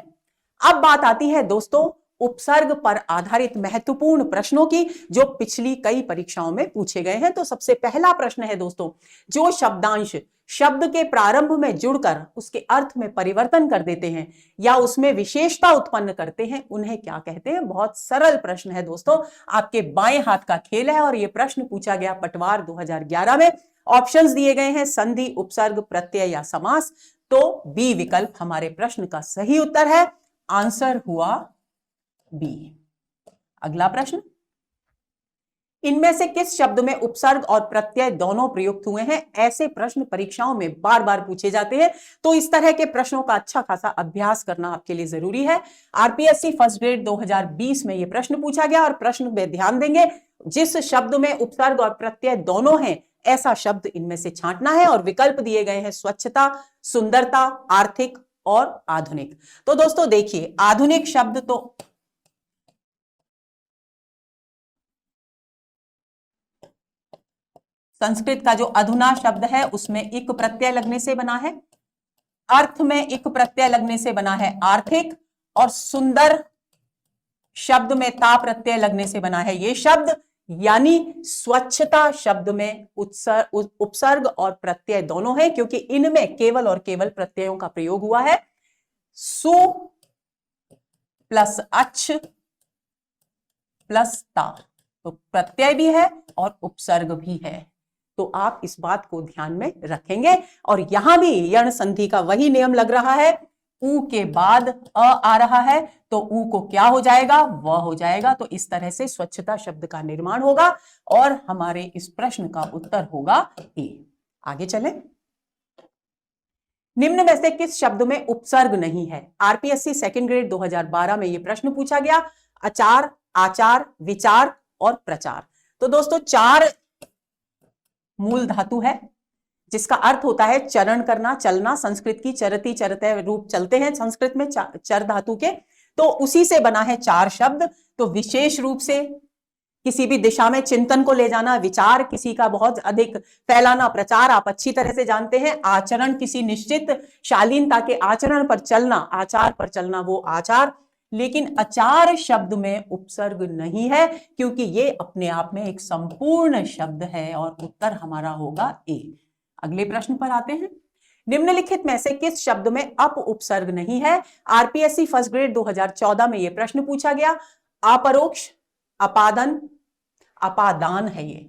अब बात आती है दोस्तों उपसर्ग पर आधारित महत्वपूर्ण प्रश्नों की, जो पिछली कई परीक्षाओं में पूछे गए हैं। तो सबसे पहला प्रश्न है दोस्तों, जो शब्दांश शब्द के प्रारंभ में जुड़कर उसके अर्थ में परिवर्तन कर देते हैं या उसमें विशेषता उत्पन्न करते हैं, उन्हें क्या कहते हैं? बहुत सरल प्रश्न है दोस्तों, आपके बाएं हाथ का खेल है और यह प्रश्न पूछा गया पटवार 2011 में। ऑप्शंस दिए गए हैं संधि, उपसर्ग, प्रत्यय या समास। तो बी विकल्प हमारे प्रश्न का सही उत्तर है। आंसर हुआ बी। अगला प्रश्न, इनमें से किस शब्द में उपसर्ग और प्रत्यय दोनों प्रयुक्त हुए हैं? ऐसे प्रश्न परीक्षाओं में बार बार पूछे जाते हैं। तो इस तरह के प्रश्नों का अच्छा खासा अभ्यास करना आपके लिए जरूरी है। आरपीएससी फर्स्ट ग्रेड 2020 में यह प्रश्न पूछा गया और प्रश्न में ध्यान देंगे, जिस शब्द में उपसर्ग और प्रत्यय दोनों हैं ऐसा शब्द इनमें से छांटना है। और विकल्प दिए गए हैं स्वच्छता, सुंदरता, आर्थिक और आधुनिक। तो दोस्तों देखिए, आधुनिक शब्द तो संस्कृत का जो अधुना शब्द है उसमें इक प्रत्यय लगने से बना है, अर्थ में इक प्रत्यय लगने से बना है आर्थिक, और सुंदर शब्द में ता प्रत्यय लगने से बना है ये शब्द। यानी स्वच्छता शब्द में उपसर्ग और प्रत्यय दोनों है, क्योंकि इनमें केवल और केवल प्रत्ययों का प्रयोग हुआ है। सु प्लस अच्छ प्लस ता, तो प्रत्यय भी है और उपसर्ग भी है। तो आप इस बात को ध्यान में रखेंगे। और यहां भी यण संधि का वही नियम लग रहा है, ऊ के बाद अ आ रहा है तो ऊ को क्या हो जाएगा? व हो जाएगा। तो इस तरह से स्वच्छता शब्द का निर्माण होगा और हमारे इस प्रश्न का उत्तर होगा ए। आगे चलें। निम्न में से किस शब्द में उपसर्ग नहीं है? आरपीएससी सेकंड ग्रेड 2012 में यह प्रश्न पूछा गया। आचार, आचार, विचार और प्रचार। तो दोस्तों चार मूल धातु है जिसका अर्थ होता है चरण करना, चलना। संस्कृत की चरती चरते रूप चलते हैं संस्कृत में चर धातु के, तो उसी से बना है चार शब्द। तो विशेष रूप से किसी भी दिशा में चिंतन को ले जाना, विचार किसी का बहुत अधिक फैलाना, प्रचार आप अच्छी तरह से जानते हैं। आचरण किसी निश्चित शालीनता के आचरण पर चलना, आचार पर चलना, वो आचार। लेकिन आचार शब्द में उपसर्ग नहीं है, क्योंकि ये अपने आप में एक संपूर्ण शब्द है और उत्तर हमारा होगा ए। अगले प्रश्न पर आते हैं। निम्नलिखित में से किस शब्द में अप उपसर्ग नहीं है? आरपीएससी फर्स्ट ग्रेड 2014 में यह प्रश्न पूछा गया। अपरोक्ष, अपादन, अपादान है ये,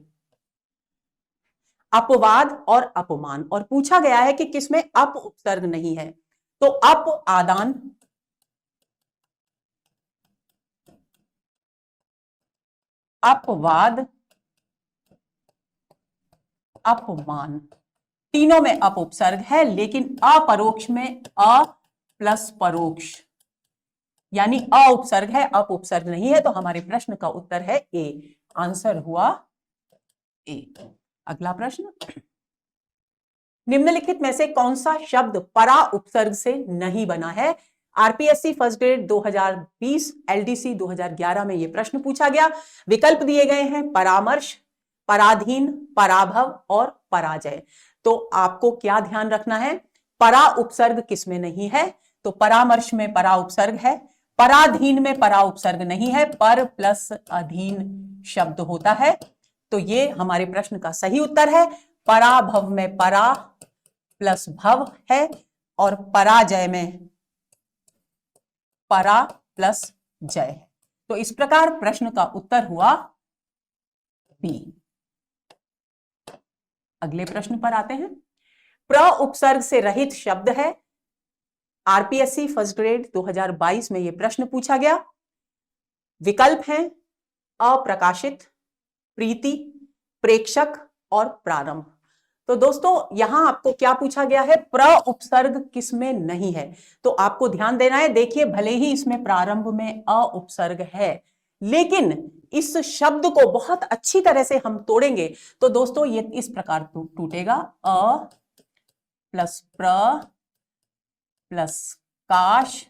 अपवाद और अपमान। और पूछा गया है कि किसमें अप उपसर्ग नहीं है, तो अप आदान, अपवाद, अपमान, तीनों में अप उपसर्ग है, लेकिन अपरोक्ष में अ प्लस परोक्ष, यानी अ उपसर्ग है, अप उपसर्ग नहीं है। तो हमारे प्रश्न का उत्तर है ए, आंसर हुआ ए। अगला प्रश्न, निम्नलिखित में से कौन सा शब्द परा उपसर्ग से नहीं बना है? आरपीएससी फर्स्ट ग्रेड 2020 एलडीसी 2011 में यह प्रश्न पूछा गया। विकल्प दिए गए हैं परामर्श, पराधीन, पराभव और पराजय। तो आपको क्या ध्यान रखना है, परा उपसर्ग किसमें नहीं है? तो परामर्श में परा उपसर्ग है, पराधीन में परा उपसर्ग नहीं है, पर प्लस अधीन शब्द होता है। तो ये हमारे प्रश्न का सही उत्तर है। पराभव में परा प्लस भव है और पराजय में परा प्लस जय है। तो इस प्रकार प्रश्न का उत्तर हुआ बी। अगले प्रश्न पर आते हैं। प्र उपसर्ग से रहित शब्द है। आरपीएससी फर्स्ट ग्रेड 2022 में यह प्रश्न पूछा गया। विकल्प हैं अप्रकाशित, प्रीति, प्रेक्षक और प्रारंभ। तो दोस्तों यहां आपको क्या पूछा गया है, प्र उपसर्ग किसमें नहीं है? तो आपको ध्यान देना है। देखिए, भले ही इसमें प्रारंभ में अ उपसर्ग है, लेकिन इस शब्द को बहुत अच्छी तरह से हम तोड़ेंगे तो दोस्तों ये इस प्रकार टूटेगा, अ प्लस प्र प्लस काश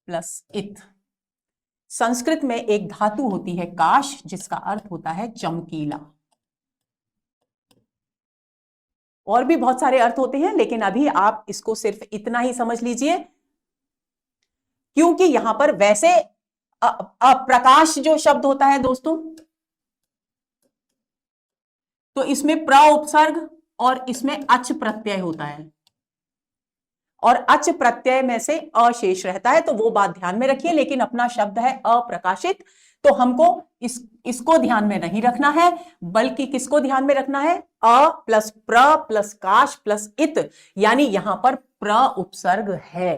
प्लस इत। संस्कृत में एक धातु होती है काश, जिसका अर्थ होता है चमकीला। और भी बहुत सारे अर्थ होते हैं, लेकिन अभी आप इसको सिर्फ इतना ही समझ लीजिए, क्योंकि यहां पर वैसे प्रकाश जो शब्द होता है दोस्तों, तो इसमें प्र उपसर्ग और इसमें अच प्रत्यय होता है, और अच प्रत्यय में से अशेष रहता है, तो वो बात ध्यान में रखिए। लेकिन अपना शब्द है अप्रकाशित, तो हमको इसको ध्यान में नहीं रखना है, बल्कि किसको ध्यान में रखना है, अ प्लस प्र प्लस काश प्लस इत, यानी यहां पर प्र उपसर्ग है।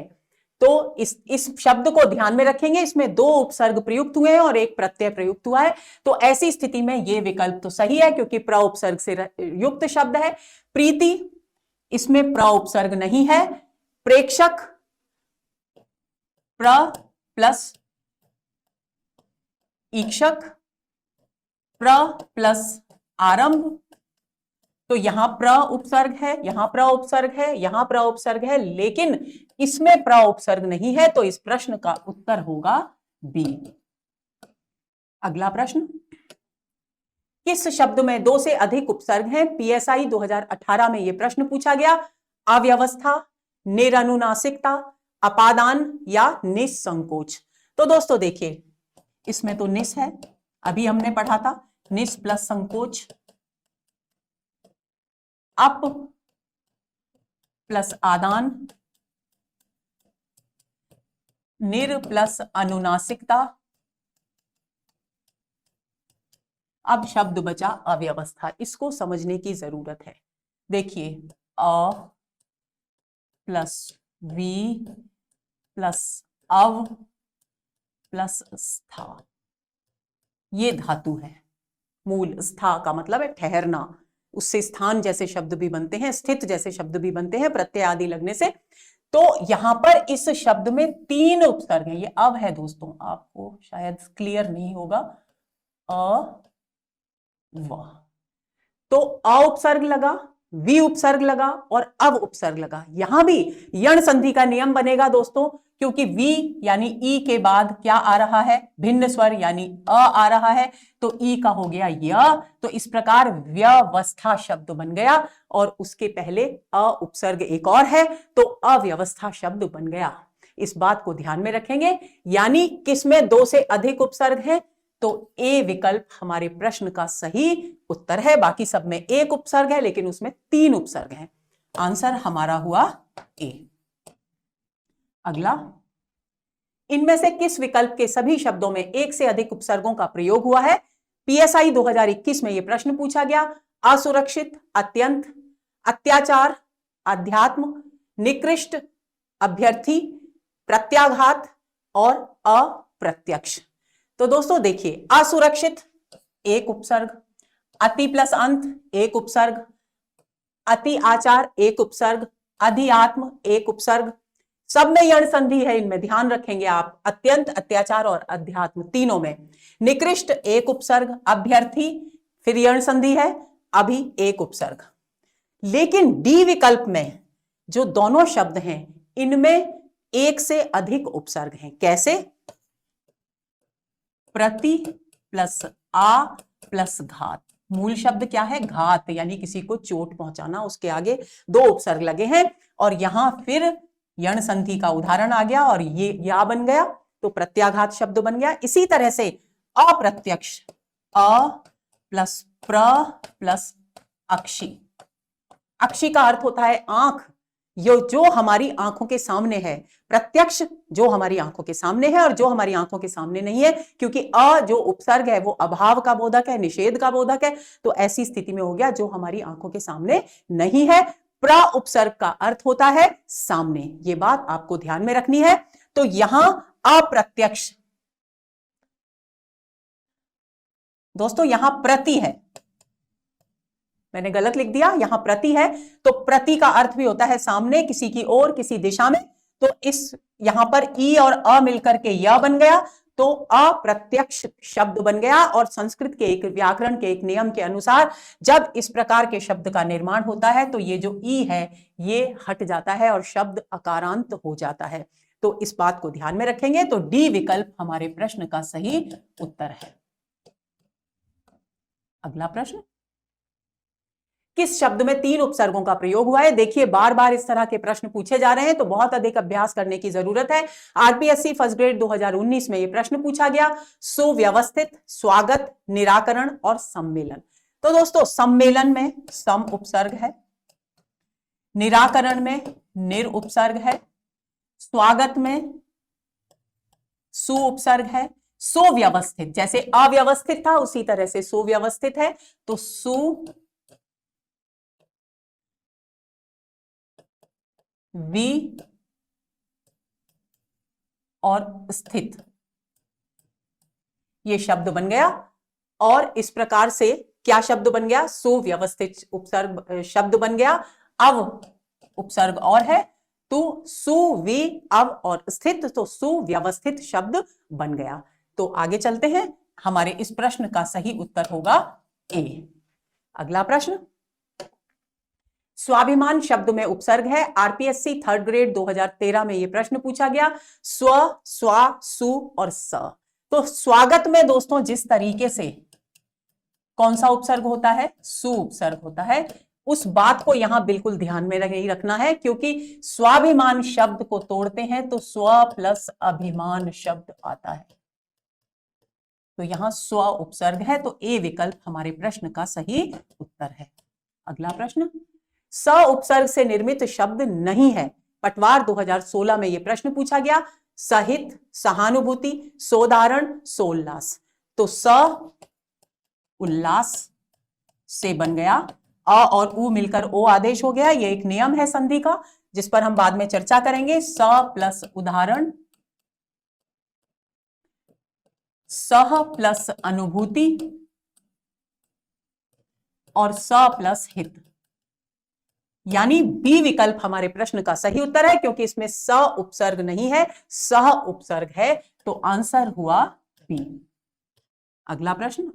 तो इस शब्द को ध्यान में रखेंगे। इसमें दो उपसर्ग प्रयुक्त हुए हैं और एक प्रत्यय प्रयुक्त हुआ है। तो ऐसी स्थिति में यह विकल्प तो सही है, क्योंकि प्र उपसर्ग से युक्त शब्द है। प्रीति, इसमें प्र उपसर्ग नहीं है। प्रेक्षक, प्र प्लस ईक्षक, प्र प्लस आरंभ। तो यहां प्र उपसर्ग है, यहां प्र उपसर्ग है, यहां प्र उपसर्ग है, लेकिन इसमें प्र उपसर्ग नहीं है। तो इस प्रश्न का उत्तर होगा बी। अगला प्रश्न, किस शब्द में दो से अधिक उपसर्ग हैं? पीएसआई 2018 में यह प्रश्न पूछा गया। अव्यवस्था, निरनुनासिकता, अपादान या निसंकोच। तो दोस्तों देखिए, इसमें तो निस है, अभी हमने पढ़ा था, निस प्लस संकोच, अप प्लस आदान, निर प्लस अनुनासिकता। अब शब्द बचा अव्यवस्था, इसको समझने की जरूरत है। देखिए, अ प्लस वी प्लस अव प्लस स्था, ये धातु है। मूल स्था का मतलब है ठहरना, उससे स्थान जैसे शब्द भी बनते हैं, स्थित जैसे शब्द भी बनते हैं प्रत्यय आदि लगने से। तो यहां पर इस शब्द में तीन उपसर्ग हैं। ये अब है दोस्तों, आपको शायद क्लियर नहीं होगा। अ व, तो अ उपसर्ग लगा, वी उपसर्ग लगा और अव उपसर्ग लगा। यहां भी यण संधि का नियम बनेगा दोस्तों, क्योंकि वी यानी ई के बाद क्या आ रहा है, भिन्न स्वर यानी अ आ रहा है, तो ई का हो गया य। तो इस प्रकार व्यवस्था शब्द बन गया, और उसके पहले अ उपसर्ग एक और है, तो अव्यवस्था शब्द बन गया। इस बात को ध्यान में रखेंगे। यानी किसमें दो से अधिक उपसर्ग हैं? तो ए विकल्प हमारे प्रश्न का सही उत्तर है। बाकी सब में एक उपसर्ग है, लेकिन उसमें तीन उपसर्ग हैं। आंसर हमारा हुआ ए। अगला, इनमें से किस विकल्प के सभी शब्दों में एक से अधिक उपसर्गों का प्रयोग हुआ है? पीएसआई 2021 में यह प्रश्न पूछा गया, असुरक्षित, अत्यंत, अत्याचार, अध्यात्म, निकृष्ट, अभ्यर्थी, प्रत्याघात और अप्रत्यक्ष। तो दोस्तों देखिए, असुरक्षित एक उपसर्ग, अति प्लस अंत एक उपसर्ग, अति आचार एक उपसर्ग, अधिआत्म एक उपसर्ग, सब में यण संधि है, इनमें ध्यान रखेंगे आप, अत्यंत, अत्याचार और अध्यात्म तीनों में। निकृष्ट एक उपसर्ग, अभ्यर्थी फिर यण संधि है, अभी एक उपसर्ग। लेकिन डी विकल्प में जो दोनों शब्द हैं इनमें एक से अधिक उपसर्ग हैं। कैसे? प्रति प्लस आ प्लस घात। मूल शब्द क्या है? घात, यानी किसी को चोट पहुंचाना, उसके आगे दो उपसर्ग लगे हैं और यहां फिर यण संधि का उदाहरण आ गया और ये या बन गया तो प्रत्याघात शब्द बन गया। इसी तरह से अप्रत्यक्ष, अ प्लस प्र प्लस अक्षी। अक्षी का अर्थ होता है आंख, जो हमारी आंखों के सामने है। प्रत्यक्ष जो हमारी आंखों के सामने है और जो हमारी आंखों के सामने नहीं है, क्योंकि अ जो उपसर्ग है वो अभाव का बोधक है, निषेध का बोधक है, तो ऐसी स्थिति में हो गया जो हमारी आंखों के सामने नहीं है। प्र उपसर्ग का अर्थ होता है सामने, ये बात आपको ध्यान में रखनी है। तो यहां अप्रत्यक्ष, दोस्तों यहां प्रति है, मैंने गलत लिख दिया, यहां प्रति है, तो प्रति का अर्थ भी होता है सामने, किसी की ओर, किसी दिशा में। तो इस यहां पर ई और अ मिलकर के य बन गया, तो अप्रत्यक्ष शब्द बन गया। और संस्कृत के एक व्याकरण के एक नियम के अनुसार जब इस प्रकार के शब्द का निर्माण होता है तो ये जो ई है ये हट जाता है और शब्द अकारांत हो जाता है। तो इस बात को ध्यान में रखेंगे। तो डी विकल्प हमारे प्रश्न का सही उत्तर है। अगला प्रश्न, किस शब्द में तीन उपसर्गों का प्रयोग हुआ है? देखिए, बार बार इस तरह के प्रश्न पूछे जा रहे हैं तो बहुत अधिक अभ्यास करने की जरूरत है। आरपीएससी फर्स्ट ग्रेड 2019 में यह प्रश्न पूछा गया, सुव्यवस्थित, स्वागत, निराकरण और सम्मेलन। तो दोस्तों सम्मेलन में सम उपसर्ग है, निराकरण में निर उपसर्ग है, स्वागत में सु उपसर्ग है, सुव्यवस्थित जैसे अव्यवस्थित था उसी तरह से सुव्यवस्थित है, तो सु वि और स्थित, ये शब्द बन गया। और इस प्रकार से क्या शब्द बन गया? सुव्यवस्थित उपसर्ग शब्द बन गया। अव उपसर्ग और है, तो सु वि अव और स्थित, तो सुव्यवस्थित शब्द बन गया। तो आगे चलते हैं, हमारे इस प्रश्न का सही उत्तर होगा ए। अगला प्रश्न, स्वाभिमान शब्द में उपसर्ग है। आरपीएससी थर्ड ग्रेड 2013 में यह प्रश्न पूछा गया, स्व, स्वा, सु और स। तो स्वागत में दोस्तों जिस तरीके से कौन सा उपसर्ग होता है? सु उपसर्ग होता है। उस बात को यहां बिल्कुल ध्यान में नहीं रखना है, क्योंकि स्वाभिमान शब्द को तोड़ते हैं तो स्व प्लस अभिमान शब्द आता है। तो यहां स्व उपसर्ग है, तो ए विकल्प हमारे प्रश्न का सही उत्तर है। अगला प्रश्न, स उपसर्ग से निर्मित शब्द नहीं है। पटवार 2016 में यह प्रश्न पूछा गया, सहित, सहानुभूति, सोदाहरण, सोल्लास। तो स उल्लास से बन गया, अ और उ मिलकर ओ आदेश हो गया। यह एक नियम है संधि का जिस पर हम बाद में चर्चा करेंगे। स प्लस उदाहरण, सह प्लस अनुभूति और स प्लस हित, यानी बी विकल्प हमारे प्रश्न का सही उत्तर है, क्योंकि इसमें स उपसर्ग नहीं है, सह उपसर्ग है। तो आंसर हुआ बी। अगला प्रश्न,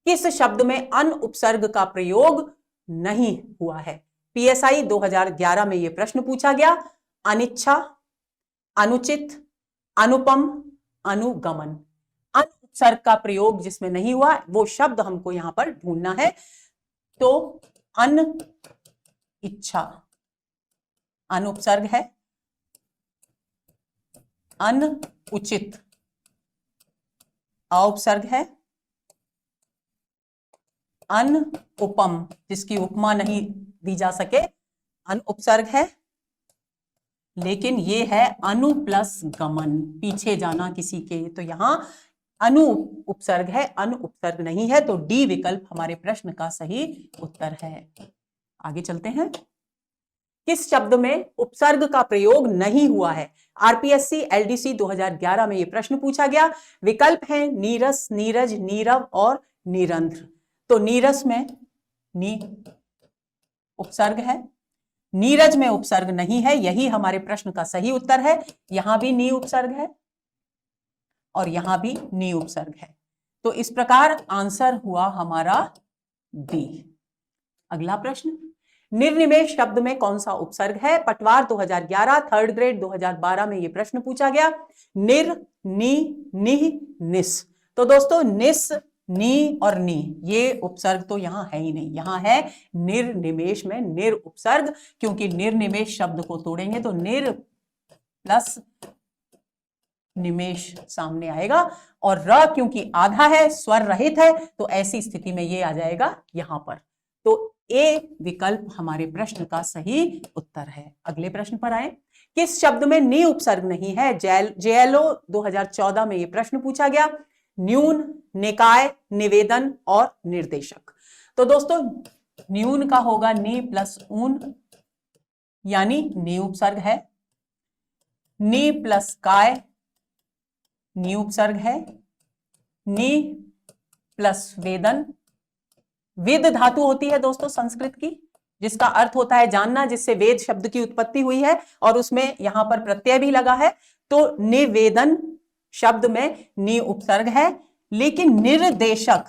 किस शब्द में अन उपसर्ग का प्रयोग नहीं हुआ है? पीएसआई 2011 में यह प्रश्न पूछा गया, अनिच्छा, अनुचित, अनुपम, अनुगमन। अन उपसर्ग का प्रयोग जिसमें नहीं हुआ वो शब्द हमको यहां पर ढूंढना है। तो अन इच्छा अन उपसर्ग है, अन उचित अ उपसर्ग है, अन उपम जिसकी उपमा नहीं दी जा सके अन उपसर्ग है, लेकिन ये है अनु प्लस गमन, पीछे जाना किसी के। तो यहां अनु उपसर्ग है, अनु उपसर्ग नहीं है, तो डी विकल्प हमारे प्रश्न का सही उत्तर है। आगे चलते हैं। किस शब्द में उपसर्ग का प्रयोग नहीं हुआ है? आरपीएससी एलडीसी 2011 में यह प्रश्न पूछा गया। विकल्प हैं नीरस, नीरज, नीरव और निरंध्र। तो नीरस में नी उपसर्ग है, नीरज में उपसर्ग नहीं है, यही हमारे प्रश्न का सही उत्तर है। यहां भी नी उपसर्ग है और यहां भी नी उपसर्ग है, तो इस प्रकार आंसर हुआ हमारा बी। अगला प्रश्न, निर्निमेष शब्द में कौन सा उपसर्ग है? पटवार 2011, थर्ड ग्रेड 2012 में यह प्रश्न पूछा गया। निर, नी, निह, निस। तो दोस्तों निस, नी और नी ये उपसर्ग तो यहां है ही नहीं, यहां है निर्निमेष में निर उपसर्ग, क्योंकि निर्निमेष शब्द को तोड़ेंगे तो निर प्लस निमेष सामने आएगा, और र क्योंकि आधा है, स्वर रहित है, तो ऐसी स्थिति में ये आ जाएगा यहां पर। तो ए विकल्प हमारे प्रश्न का सही उत्तर है। अगले प्रश्न पर आए। किस शब्द में नी उपसर्ग नहीं है? जेएलओ 2014 में यह प्रश्न पूछा गया। न्यून, निकाय, निवेदन और निर्देशक। तो दोस्तों न्यून का होगा नी प्लस ऊन, यानी नी उपसर्ग है। नी प्लस काय नी उपसर्ग है। नी प्लस वेदन, वेद धातु होती है दोस्तों संस्कृत की, जिसका अर्थ होता है जानना, जिससे वेद शब्द की उत्पत्ति हुई है, और उसमें यहां पर प्रत्यय भी लगा है। तो निवेदन शब्द में नी उपसर्ग है, लेकिन निर्देशक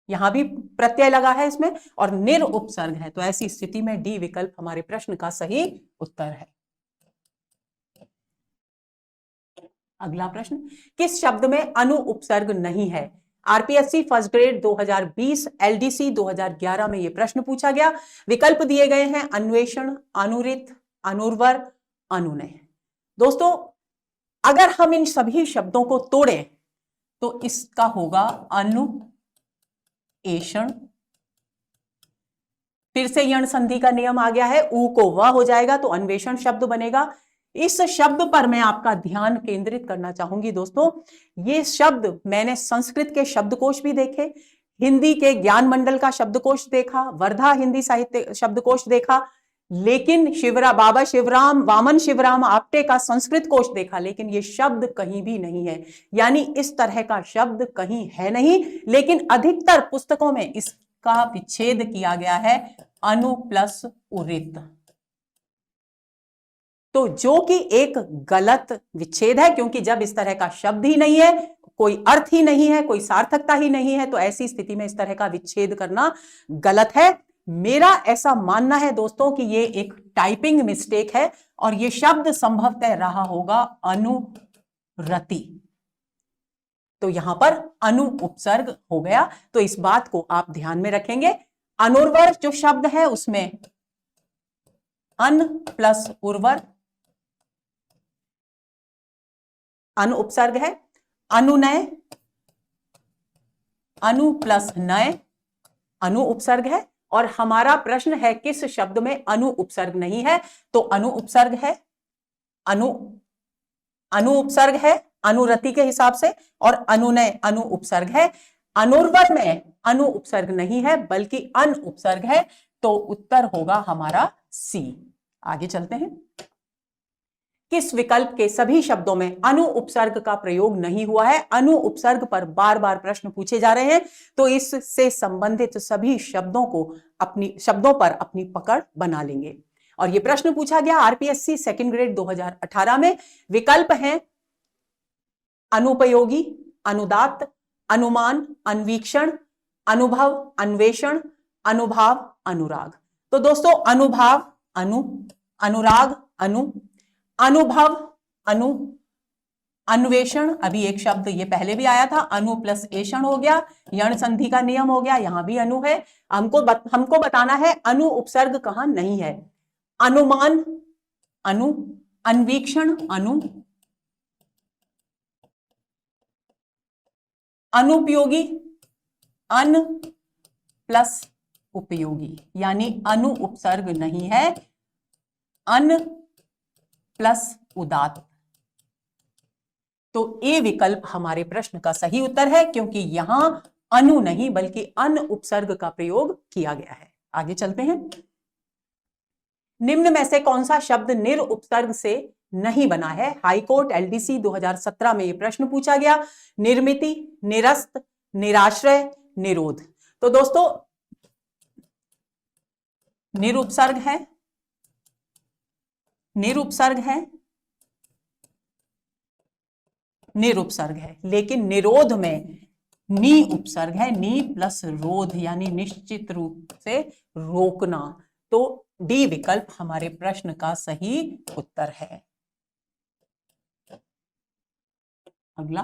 यहां भी प्रत्यय लगा है इसमें, और निर उपसर्ग है। तो ऐसी स्थिति में डी विकल्प हमारे प्रश्न का सही उत्तर है। अगला प्रश्न, किस शब्द में अनु उपसर्ग नहीं है? आरपीएससी फर्स्ट ग्रेड 2020, एलडीसी 2011 में यह प्रश्न पूछा गया। विकल्प दिए गए हैं अन्वेषण, अनुरित, अनुर्वर, अनुनय। दोस्तों अगर हम इन सभी शब्दों को तोड़ें तो इसका होगा अनुएषण। फिर से यण संधि का नियम आ गया है, ऊ को व हो जाएगा तो अन्वेषण शब्द बनेगा। इस शब्द पर मैं आपका ध्यान केंद्रित करना चाहूंगी दोस्तों। ये शब्द मैंने संस्कृत के शब्दकोश भी देखे, हिंदी के ज्ञान मंडल का शब्दकोश देखा, वर्धा हिंदी साहित्य शब्दकोश देखा, लेकिन बाबा शिवराम, वामन शिवराम आप्टे का संस्कृत कोश देखा, लेकिन ये शब्द कहीं भी नहीं है। यानी इस तरह का शब्द कहीं है नहीं, लेकिन अधिकतर पुस्तकों में इसका विच्छेद किया गया है अनु प्लस उरित। तो जो कि एक गलत विच्छेद है, क्योंकि जब इस तरह का शब्द ही नहीं है, कोई अर्थ ही नहीं है, कोई सार्थकता ही नहीं है, तो ऐसी स्थिति में इस तरह का विच्छेद करना गलत है। मेरा ऐसा मानना है दोस्तों कि ये एक टाइपिंग मिस्टेक है, और ये शब्द संभवतः रहा होगा अनुरति। तो यहां पर अनु उपसर्ग हो गया, तो इस बात को आप ध्यान में रखेंगे। अनुर्वर जो शब्द है उसमें अन प्लस उर्वर अनु उपसर्ग है। अनुनय, अनु प्लस नय अनु उपसर्ग है। और हमारा प्रश्न है किस शब्द में अनु उपसर्ग नहीं है? तो अनु उपसर्ग है, अनु उपसर्ग है अनुरति के हिसाब से, और अनुनय अनु उपसर्ग है। अनुर्वर में अनु उपसर्ग नहीं है बल्कि अन उपसर्ग है, तो उत्तर होगा हमारा सी। आगे चलते हैं। किस विकल्प के सभी शब्दों में अनु उपसर्ग का प्रयोग नहीं हुआ है? अनु उपसर्ग पर बार बार प्रश्न पूछे जा रहे हैं, तो इससे संबंधित सभी शब्दों पर अपनी पकड़ बना लेंगे। और यह प्रश्न पूछा गया आरपीएससी सेकंड ग्रेड 2018 में। विकल्प हैं अनुपयोगी, अनुदात्त, अनुमान, अन्वीक्षण, अनुभव, अन्वेषण, अनुभाव, अनुराग। तो दोस्तों अनुभाव अनु, अनुराग अनु, अनुभव अनु, अन्वेषण अभी एक शब्द ये पहले भी आया था, अनु प्लस एषण हो गया, यण संधि का नियम हो गया, यहां भी अनु है। हमको बताना है अनु उपसर्ग कहां नहीं है। अनुमान अनु, अन्वीक्षण अनु, अनुपयोगी अन प्लस उपयोगी, यानी अनु उपसर्ग नहीं है, अन प्लस उदात्त। तो ए विकल्प हमारे प्रश्न का सही उत्तर है, क्योंकि यहां अनु नहीं बल्कि अन उपसर्ग का प्रयोग किया गया है। आगे चलते हैं। निम्न में से कौन सा शब्द निर उपसर्ग से नहीं बना है? हाईकोर्ट एलडीसी 2017 में यह प्रश्न पूछा गया। निर्मिति, निरस्त, निराश्रय, निरोध। तो दोस्तों निरुपसर्ग है, निरुपसर्ग है, निरुपसर्ग है, लेकिन निरोध में नी उपसर्ग है, नी प्लस रोध यानी निश्चित रूप से रोकना। तो डी विकल्प हमारे प्रश्न का सही उत्तर है। अगला,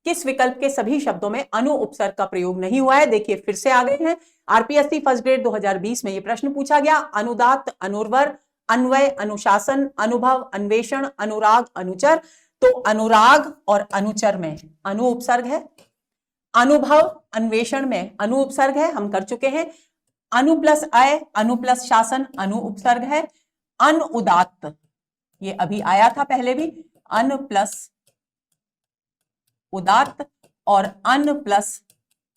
किस विकल्प के सभी शब्दों में अनु उपसर्ग का प्रयोग नहीं हुआ है? देखिए फिर से आ गए हैं। आरपीएससी फर्स्ट ग्रेड 2020 में यह प्रश्न पूछा गया। अनुदात, अनुर्वर, अन्वय, अनुशासन, अनुभव, अन्वेषण, अनुराग, अनुचर। तो अनुराग और अनुचर में अनु उपसर्ग है। अनुभव, अन्वेषण में अनु उपसर्ग है, हम कर चुके हैं। अनु प्लस अय, अनु प्लस शासन, अनु उपसर्ग है। अनुदात, ये अभी आया था पहले भी, अन प्लस उदात्त और अन प्लस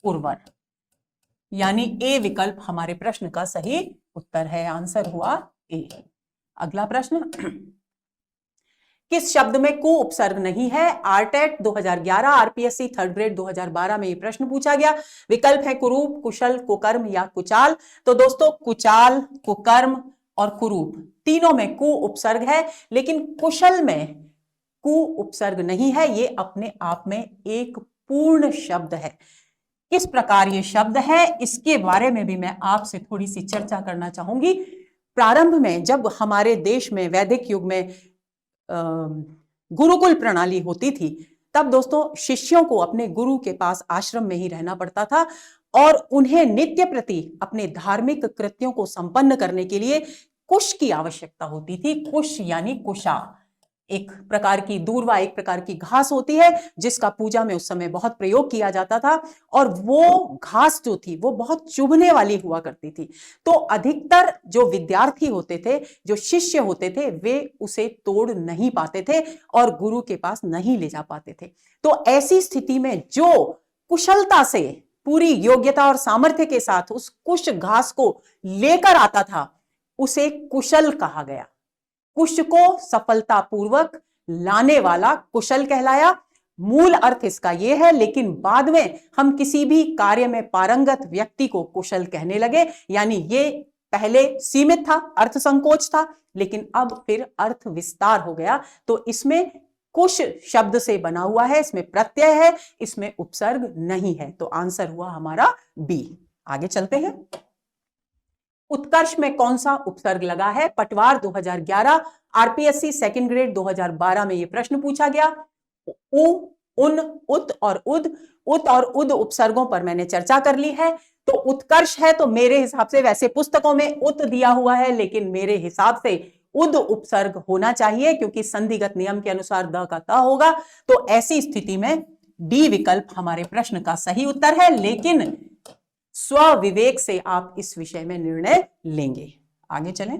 उर्वर, यानी ए विकल्प हमारे प्रश्न का सही उत्तर है। आंसर हुआ ए। अगला प्रश्न, किस शब्द में कु उपसर्ग नहीं है? आरटेट 2011, आरपीएससी थर्ड ग्रेड 2012 में यह प्रश्न पूछा गया। विकल्प है कुरूप, कुशल, कुकर्म या कुचाल। तो दोस्तों कुचाल, कुकर्म और कुरूप तीनों में कु उपसर्ग है, लेकिन कुशल में कु उपसर्ग नहीं है। ये अपने आप में एक पूर्ण शब्द है। किस प्रकार ये शब्द है, इसके बारे में भी मैं आपसे थोड़ी सी चर्चा करना चाहूंगी। प्रारंभ में जब हमारे देश में वैदिक युग में गुरुकुल प्रणाली होती थी, तब दोस्तों शिष्यों को अपने गुरु के पास आश्रम में ही रहना पड़ता था और उन्हें नित्य प्रति अपने धार्मिक कृत्यों को संपन्न करने के लिए कुश की आवश्यकता होती थी। कुश यानी कुशा, एक प्रकार की दूर्वा, एक प्रकार की घास होती है जिसका पूजा में उस समय बहुत प्रयोग किया जाता था, और वो घास जो थी वो बहुत चुभने वाली हुआ करती थी। तो अधिकतर जो विद्यार्थी होते थे, जो शिष्य होते थे, वे उसे तोड़ नहीं पाते थे और गुरु के पास नहीं ले जा पाते थे। तो ऐसी स्थिति में जो कुशलता से, पूरी योग्यता और सामर्थ्य के साथ उस कुश घास को लेकर आता था, उसे कुशल कहा गया। कुश को सफलतापूर्वक लाने वाला कुशल कहलाया। मूल अर्थ इसका यह है, लेकिन बाद में हम किसी भी कार्य में पारंगत व्यक्ति को कुशल कहने लगे। यानी ये पहले सीमित था, अर्थ संकोच था, लेकिन अब फिर अर्थ विस्तार हो गया। तो इसमें कुश शब्द से बना हुआ है, इसमें प्रत्यय है, इसमें उपसर्ग नहीं है। तो आंसर हुआ हमारा बी। आगे चलते हैं। उत्कर्ष में कौन सा उपसर्ग लगा है? पटवार 2011, आरपीएससी सेकंड ग्रेड 2012 में यह प्रश्न पूछा गया। उ, उन, उत और उद। उत और उद उपसर्गों पर मैंने चर्चा कर ली है। तो उत्कर्ष है तो मेरे हिसाब से, वैसे पुस्तकों में उत दिया हुआ है, लेकिन मेरे हिसाब से उद उपसर्ग होना चाहिए, क्योंकि संधिगत नियम के अनुसार द का त होगा। तो ऐसी स्थिति में डी विकल्प हमारे प्रश्न का सही उत्तर है, लेकिन स्वविवेक से आप इस विषय में निर्णय लेंगे। आगे चलें।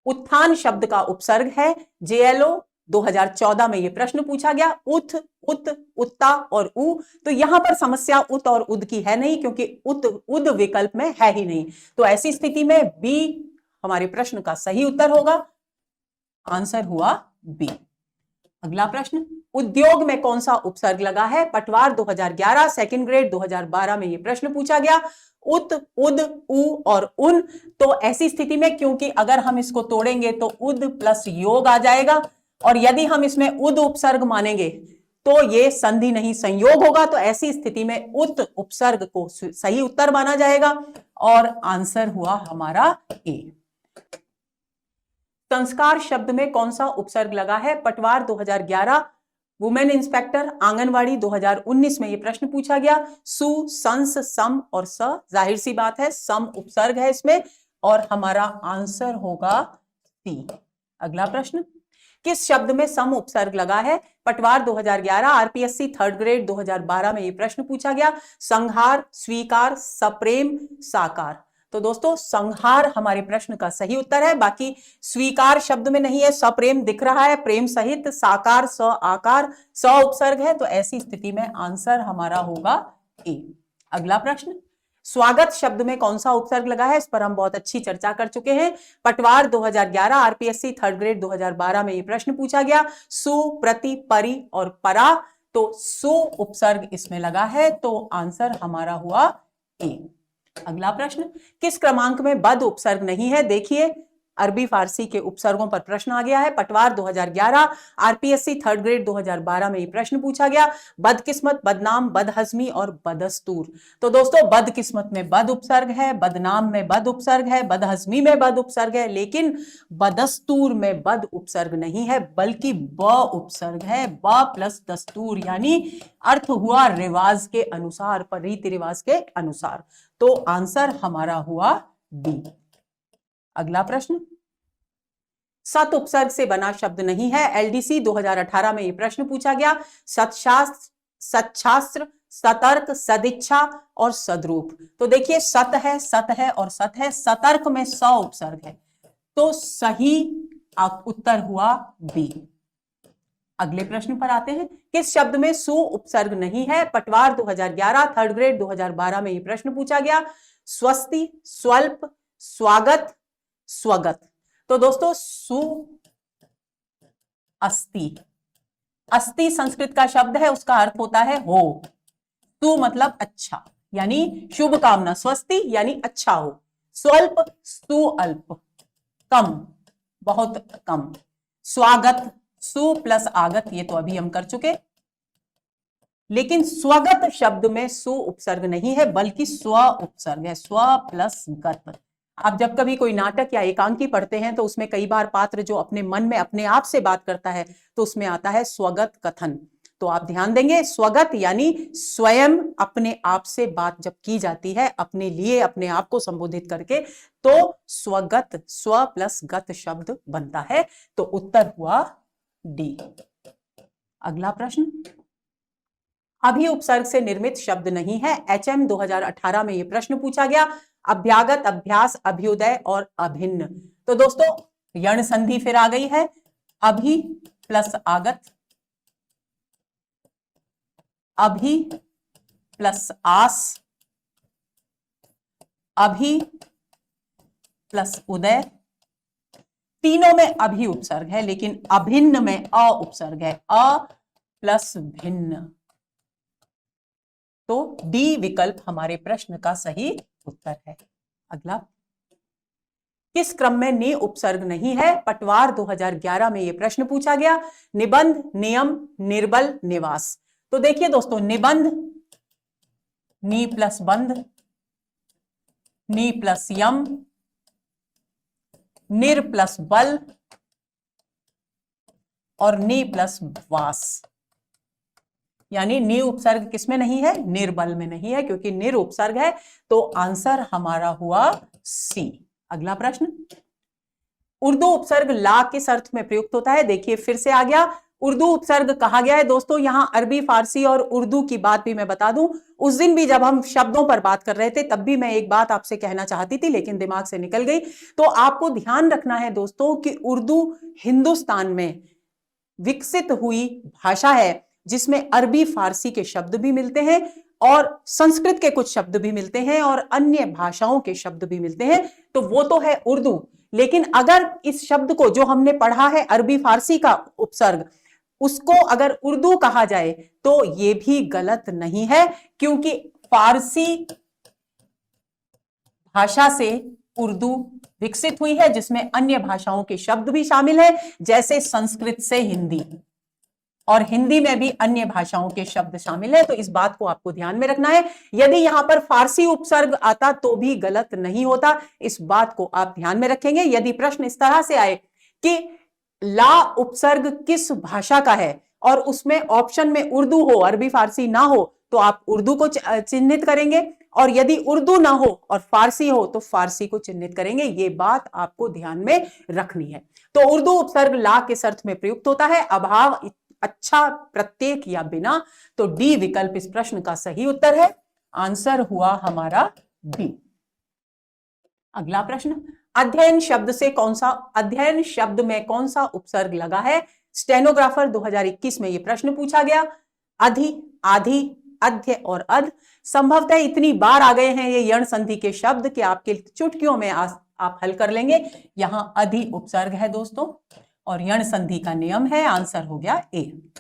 उत्थान शब्द का उपसर्ग है जेएलओ 2014 में यह प्रश्न पूछा गया। उथ, उत, उत्ता और उ। तो यहां पर समस्या उत और उद की है नहीं, क्योंकि उत उद विकल्प में है ही नहीं। तो ऐसी स्थिति में बी हमारे प्रश्न का सही उत्तर होगा। आंसर हुआ बी। अगला प्रश्न, उद्योग में कौन सा उपसर्ग लगा है? पटवार 2011, सेकंड ग्रेड 2012 में यह प्रश्न पूछा गया। उत, उद, उ और उन। तो ऐसी स्थिति में, क्योंकि अगर हम इसको तोड़ेंगे तो उद प्लस योग आ जाएगा, और यदि हम इसमें उद उपसर्ग मानेंगे तो ये संधि नहीं संयोग होगा। तो ऐसी स्थिति में उत उपसर्ग को सही उत्तर माना जाएगा, और आंसर हुआ हमारा ए। संस्कार शब्द में कौन सा उपसर्ग लगा है? पटवार 2011, वुमेन इंस्पेक्टर, आंगनवाड़ी 2019 में यह प्रश्न पूछा गया। सु, संस, सम और स। जाहिर सी बात है सम उपसर्ग है इसमें, और हमारा आंसर होगा सी। अगला प्रश्न, किस शब्द में सम उपसर्ग लगा है? पटवार 2011, आरपीएससी थर्ड ग्रेड 2012 में यह प्रश्न पूछा गया। संहार, स्वीकार, सप्रेम, साकार। तो दोस्तों संहार हमारे प्रश्न का सही उत्तर है। बाकी स्वीकार शब्द में नहीं है, सप्रेम दिख रहा है, प्रेम सहित, साकार, स आकार, स उपसर्ग है, तो ऐसी स्थिति में आंसर हमारा होगा ए। अगला प्रश्न, स्वागत शब्द में कौन सा उपसर्ग लगा है, इस पर हम बहुत अच्छी चर्चा कर चुके हैं। पटवार 2011 आरपीएससी थर्ड ग्रेड 2012 में ये प्रश्न पूछा गया। सु, प्रति, परि और परा, तो सु उपसर्ग इसमें लगा है, तो आंसर हमारा हुआ ए। अगला प्रश्न, किस क्रमांक में बद उपसर्ग नहीं है, देखिए अरबी फारसी के उपसर्गों पर प्रश्न आ गया है। पटवार 2011 आरपीएससी थर्ड ग्रेड 2012 में ये प्रश्न पूछा गया। बदकिस्मत, बदनाम, बदहजमी और बदस्तूर, तो दोस्तों बदकिस्मत में बद उपसर्ग है, बदनाम में बद उपसर्ग है, बदहजमी में बद उपसर्ग है, लेकिन बदस्तूर में बद उपसर्ग नहीं है, बल्कि ब उपसर्ग है। ब प्लस दस्तूर, यानी अर्थ हुआ रिवाज के अनुसार, पर रीति रिवाज के अनुसार, तो आंसर हमारा हुआ बी। अगला प्रश्न, सत उपसर्ग से बना शब्द नहीं है, एलडीसी 2018 में यह प्रश्न पूछा गया। सतशास्त्र, सच्छास्त्र, सतर्क, सदिच्छा और सदरूप, तो देखिए सत है, सत है और सत है, सतर्क में स उपसर्ग है, तो सही उत्तर हुआ बी। अगले प्रश्न पर आते हैं, किस शब्द में सु उपसर्ग नहीं है, पटवार 2011 थर्ड ग्रेड 2012 में यह प्रश्न पूछा गया। स्वस्ति, स्वल्प, स्वागत, स्वगत, तो दोस्तों सु अस्ति, अस्ति संस्कृत का शब्द है, उसका अर्थ होता है हो। सु मतलब अच्छा, यानी शुभ कामना, स्वस्ति यानी अच्छा हो। स्वल्प, सु अल्प, कम, बहुत कम। स्वागत, सु प्लस आगत, ये तो अभी हम कर चुके, लेकिन स्वगत शब्द में सु उपसर्ग नहीं है, बल्कि स्व उपसर्ग है, स्व प्लस गत। आप जब कभी कोई नाटक या एकांकी पढ़ते हैं तो उसमें कई बार पात्र जो अपने मन में अपने आप से बात करता है तो उसमें आता है स्वगत कथन, तो आप ध्यान देंगे स्वगत यानी स्वयं अपने आप से बात जब की जाती है, अपने लिए अपने आप को संबोधित करके, तो स्वगत, स्व प्लस गत शब्द बनता है, तो उत्तर हुआ डी। अगला प्रश्न, अभी उपसर्ग से निर्मित शब्द नहीं है, एचएम 2018 में यह प्रश्न पूछा गया। अभ्यागत, अभ्यास, अभ्युदय और अभिन्न, तो दोस्तों यण संधि फिर आ गई है। अभी प्लस आगत, अभी प्लस आस, अभी प्लस उदय, तीनों में अभी उपसर्ग है, लेकिन अभिन्न में अ उपसर्ग है, अ प्लस भिन्न, तो डी विकल्प हमारे प्रश्न का सही उत्तर है। अगला, किस क्रम में नि उपसर्ग नहीं है, पटवार 2011 में यह प्रश्न पूछा गया। निबंध, नियम, निर्बल, निवास, तो देखिए दोस्तों निबंध नी प्लस बंध, नी प्लस यम, निर प्लस बल और नी प्लस वास, यानी नि उपसर्ग किसमें नहीं है, निर्बल में नहीं है, क्योंकि निर उपसर्ग है, तो आंसर हमारा हुआ सी। अगला प्रश्न, उर्दू उपसर्ग ला किस अर्थ में प्रयुक्त होता है, देखिए फिर से आ गया, उर्दू उपसर्ग कहा गया है। दोस्तों यहां अरबी, फारसी और उर्दू की बात भी मैं बता दूं, उस दिन भी जब हम शब्दों पर बात कर रहे थे तब भी मैं एक बात आपसे कहना चाहती थी, लेकिन दिमाग से निकल गई। तो आपको ध्यान रखना है दोस्तों कि उर्दू हिंदुस्तान में विकसित हुई भाषा है, जिसमें अरबी, फारसी के शब्द भी मिलते हैं और संस्कृत के कुछ शब्द भी मिलते हैं और अन्य भाषाओं के शब्द भी मिलते हैं, तो वो तो है उर्दू। लेकिन अगर इस शब्द को जो हमने पढ़ा है अरबी, फारसी का उपसर्ग, उसको अगर उर्दू कहा जाए तो ये भी गलत नहीं है, क्योंकि फारसी भाषा से उर्दू विकसित हुई है, जिसमें अन्य भाषाओं के शब्द भी शामिल हैं, जैसे संस्कृत से हिंदी, और हिंदी में भी अन्य भाषाओं के शब्द शामिल है, तो इस बात को आपको ध्यान में रखना है। यदि यहां पर फारसी उपसर्ग आता तो भी गलत नहीं होता, इस बात को आप ध्यान में रखेंगे। यदि प्रश्न इस तरह से आए कि ला उपसर्ग किस भाषा का है और उसमें ऑप्शन में उर्दू हो, अरबी फारसी ना हो, तो आप उर्दू को चिन्हित करेंगे, और यदि उर्दू ना हो और फारसी हो तो फारसी को चिन्हित करेंगे। ये बात आपको ध्यान में रखनी है। तो उर्दू उपसर्ग ला किस अर्थ में प्रयुक्त होता है, अभाव, अच्छा, प्रत्येक या बिना, तो डी विकल्प इस प्रश्न का सही उत्तर है। आंसर हुआ हमारा बी। अगला प्रश्न, अध्ययन शब्द में कौन सा उपसर्ग लगा है? स्टेनोग्राफर 2021 में यह प्रश्न पूछा गया। अधि, आधि, अध्य और अध संभवतः इतनी बार आ गए हैं ये यण संधि के शब्द कि आपके चुटकियों में आप हल कर लेंगे। यहां अधि उपसर्ग है दोस्तों और यण संधि का नियम है। आंसर हो गया ए।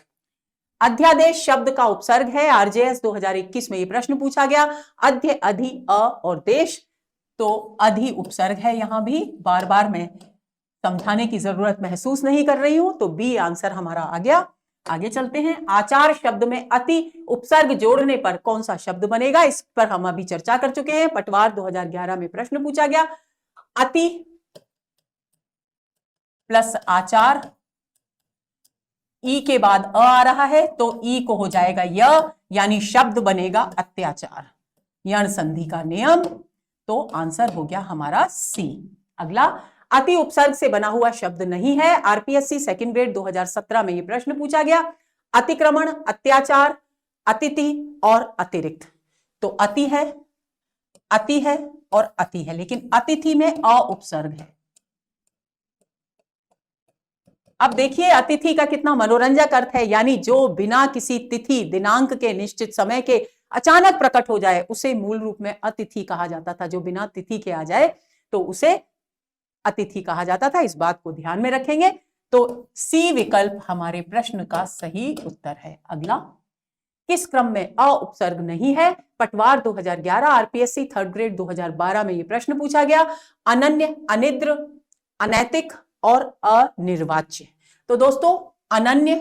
अध्यादेश शब्द का उपसर्ग है। आरजेएस 2021 में यह प्रश्न पूछा गया। अध्य, अधि, अ और देश, तो अधि उपसर्ग है। यहां भी बार बार मैं समझाने की जरूरत महसूस नहीं कर रही हूं, तो बी आंसर हमारा आ गया। आगे चलते हैं। आचार शब्द में अति उपसर्ग जोड़ने पर कौन सा शब्द बनेगा? इस पर हम अभी चर्चा कर चुके हैं। पटवार 2011 में प्रश्न पूछा गया। अति प्लस आचार, ई के बाद अ आ रहा है तो ई को हो जाएगा य, यानी शब्द बनेगा अत्याचार, यण संधि का नियम। तो आंसर हो गया हमारा सी। अगला, अति उपसर्ग से बना हुआ शब्द नहीं है। आरपीएससी सेकंड ग्रेड 2017 में यह प्रश्न पूछा गया। अतिक्रमण, अत्याचार, अतिथि और अतिरिक्त, तो अति है और अति है, लेकिन अतिथि में अ उपसर्ग है। अब देखिए अतिथि का कितना मनोरंजक अर्थ है, यानी जो बिना किसी तिथि दिनांक के निश्चित समय के अचानक प्रकट हो जाए उसे मूल रूप में अतिथि कहा जाता था। जो बिना तिथि के आ जाए तो उसे अतिथि कहा जाता था। इस बात को ध्यान में रखेंगे। तो सी विकल्प हमारे प्रश्न का सही उत्तर है। अगला, किस क्रम में अ उपसर्ग नहीं है? पटवार 2011, आरपीएससी थर्ड ग्रेड 2012 में यह प्रश्न पूछा गया। अनन्य, अनिद्र, अनैतिक और अनिर्वाच्य। तो दोस्तों अनन्य,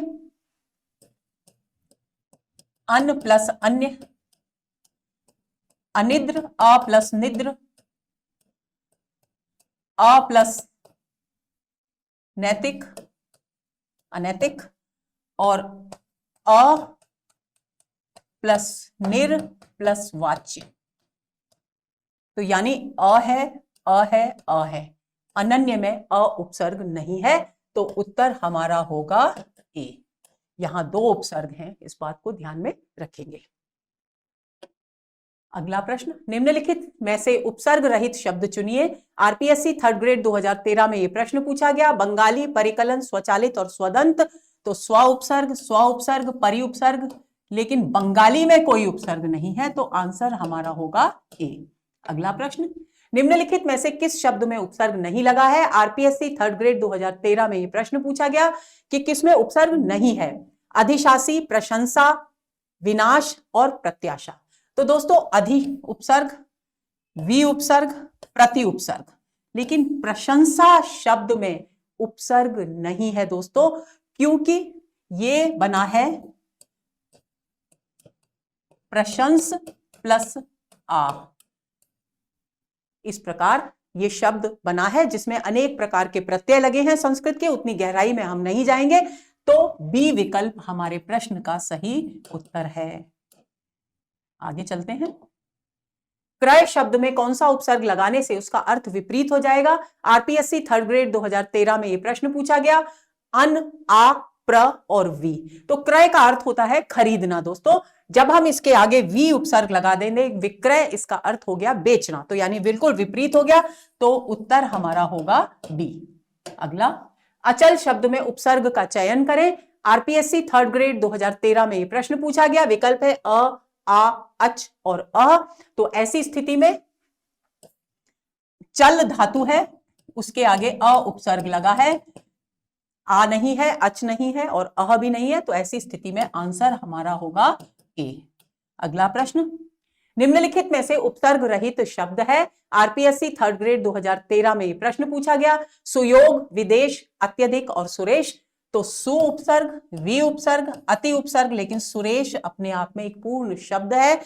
अन प्लस अन्य, अनिद्र, अ प्लस निद्र, अ प्लस नैतिक, अनैतिक और अ प्लस निर प्लस वाच्य। तो यानी अ है, अ है, अ है। अनन्य में अ उपसर्ग नहीं है, तो उत्तर हमारा होगा ए। यहां दो उपसर्ग हैं, इस बात को ध्यान में रखेंगे। अगला प्रश्न, निम्नलिखित में से उपसर्ग रहित शब्द चुनिए। आरपीएससी थर्ड ग्रेड 2013 में यह प्रश्न पूछा गया। बंगाली, परिकलन, स्वचालित और स्वदंत, तो स्व उपसर्ग, परि उपसर्ग, लेकिन बंगाली में कोई उपसर्ग नहीं है, तो आंसर हमारा होगा ए। अगला प्रश्न, निम्नलिखित में से किस शब्द में उपसर्ग नहीं लगा है? आरपीएससी थर्ड ग्रेड 2013 में यह प्रश्न पूछा गया कि किसमें उपसर्ग नहीं है। अधिशासी, प्रशंसा, विनाश और प्रत्याशा। तो दोस्तों अधि उपसर्ग, वि उपसर्ग, प्रति उपसर्ग, लेकिन प्रशंसा शब्द में उपसर्ग नहीं है दोस्तों, क्योंकि ये बना है प्रशंस प्लस आ। इस प्रकार ये शब्द बना है जिसमें अनेक प्रकार के प्रत्यय लगे हैं संस्कृत के, उतनी गहराई में हम नहीं जाएंगे। तो बी विकल्प हमारे प्रश्न का सही उत्तर है। आगे चलते हैं। क्रय शब्द में कौन सा उपसर्ग लगाने से उसका अर्थ विपरीत हो जाएगा? आरपीएससी थर्ड ग्रेड 2013 में यह प्रश्न पूछा गया। अन, आ, प्र और वी। तो क्रय का अर्थ होता है खरीदना दोस्तों। जब हम इसके आगे वी उपसर्ग लगा देंगे, विक्रय, इसका अर्थ हो गया बेचना, तो यानी बिल्कुल विपरीत हो गया। तो उत्तर हमारा होगा बी। अगला, अचल शब्द में उपसर्ग का चयन करें। आरपीएससी थर्ड ग्रेड 2013 में यह प्रश्न पूछा गया। विकल्प है अ, आ, अच और अ। तो ऐसी स्थिति में चल धातु है, उसके आगे अ उपसर्ग लगा है, आ नहीं है, अच नहीं है और अह भी नहीं है, तो ऐसी स्थिति में आंसर हमारा होगा ए। अगला प्रश्न, निम्नलिखित में से उपसर्ग रहित शब्द है। आरपीएससी थर्ड ग्रेड 2013 में यह प्रश्न पूछा गया। सुयोग, विदेश, अत्यधिक और सुरेश। तो सु उपसर्ग, वि उपसर्ग, अति उपसर्ग, लेकिन सुरेश अपने आप में एक पूर्ण शब्द है,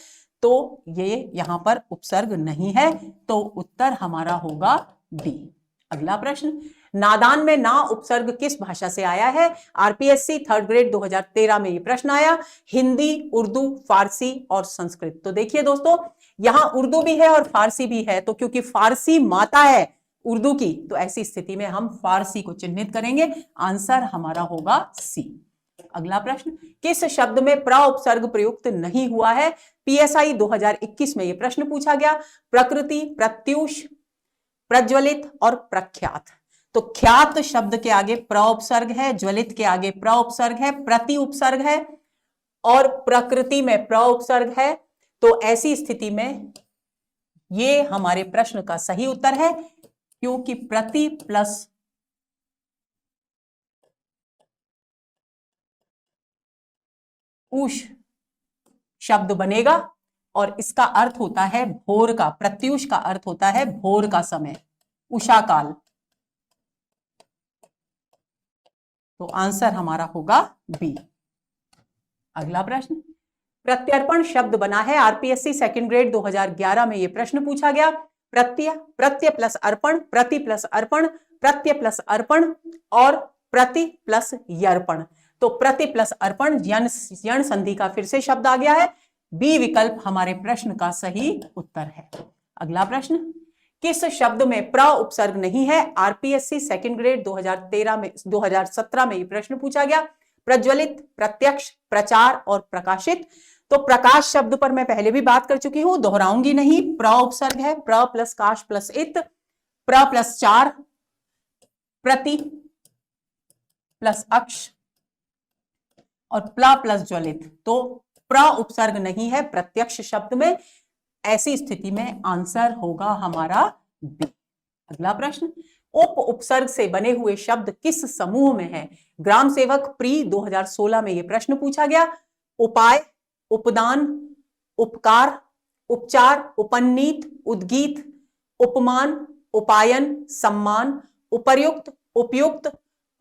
तो ये यहां पर उपसर्ग नहीं है, तो उत्तर हमारा होगा बी। अगला प्रश्न, नादान में ना उपसर्ग किस भाषा से आया है? आरपीएससी थर्ड ग्रेड 2013 में यह प्रश्न आया। हिंदी, उर्दू, फारसी और संस्कृत। तो देखिए दोस्तों, यहां उर्दू भी है और फारसी भी है, तो क्योंकि फारसी माता है उर्दू की, तो ऐसी स्थिति में हम फारसी को चिन्हित करेंगे। आंसर हमारा होगा सी। अगला प्रश्न, किस शब्द में प्र उपसर्ग प्रयुक्त नहीं हुआ है? पीएसआई 2021 में यह प्रश्न पूछा गया। प्रकृति, प्रत्यूष, प्रज्वलित और प्रख्यात। तो ख्यात शब्द के आगे प्र उपसर्ग है, ज्वलित के आगे प्र उपसर्ग है, प्रति उपसर्ग है और प्रकृति में प्र उपसर्ग है। तो ऐसी स्थिति में ये हमारे प्रश्न का सही उत्तर है, क्योंकि प्रति प्लस उष शब्द बनेगा और इसका अर्थ होता है भोर का, प्रत्युष का अर्थ होता है भोर का समय, उषा काल। तो आंसर हमारा होगा बी। अगला प्रश्न, प्रत्यर्पण शब्द बना है, आरपीएससी सेकंड ग्रेड 2011 में यह प्रश्न पूछा गया। प्रत्यय प्लस अर्पण, प्रति प्लस अर्पण, प्रत्यय प्लस अर्पण और प्रति प्लस यर्पण। तो प्रति प्लस अर्पण यण संधि का फिर से शब्द आ गया है। बी विकल्प हमारे प्रश्न का सही उत्तर है। अगला प्रश्न, किस शब्द में प्र उपसर्ग नहीं है? आरपीएससी सेकंड ग्रेड 2017 में यह प्रश्न पूछा गया। प्रज्वलित, प्रत्यक्ष, प्रचार और प्रकाशित। तो प्रकाश शब्द पर मैं पहले भी बात कर चुकी हूं, दोहराऊंगी नहीं। प्र उपसर्ग है, प्र प्लस काश प्लस इत, प्र प्लस चार, प्रति प्लस अक्ष और प्ला प्लस ज्वलित। तो प्र उपसर्ग नहीं है प्रत्यक्ष शब्द में। ऐसी स्थिति में आंसर होगा हमारा बी। अगला प्रश्न, उप उपसर्ग से बने हुए शब्द किस समूह में है? ग्राम सेवक प्री 2016 में यह प्रश्न पूछा गया। उपाय, उपदान, उपकार, उपचार, उपनीत, उद्गीत, उपमान, उपायन, सम्मान, उपर्युक्त, उपयुक्त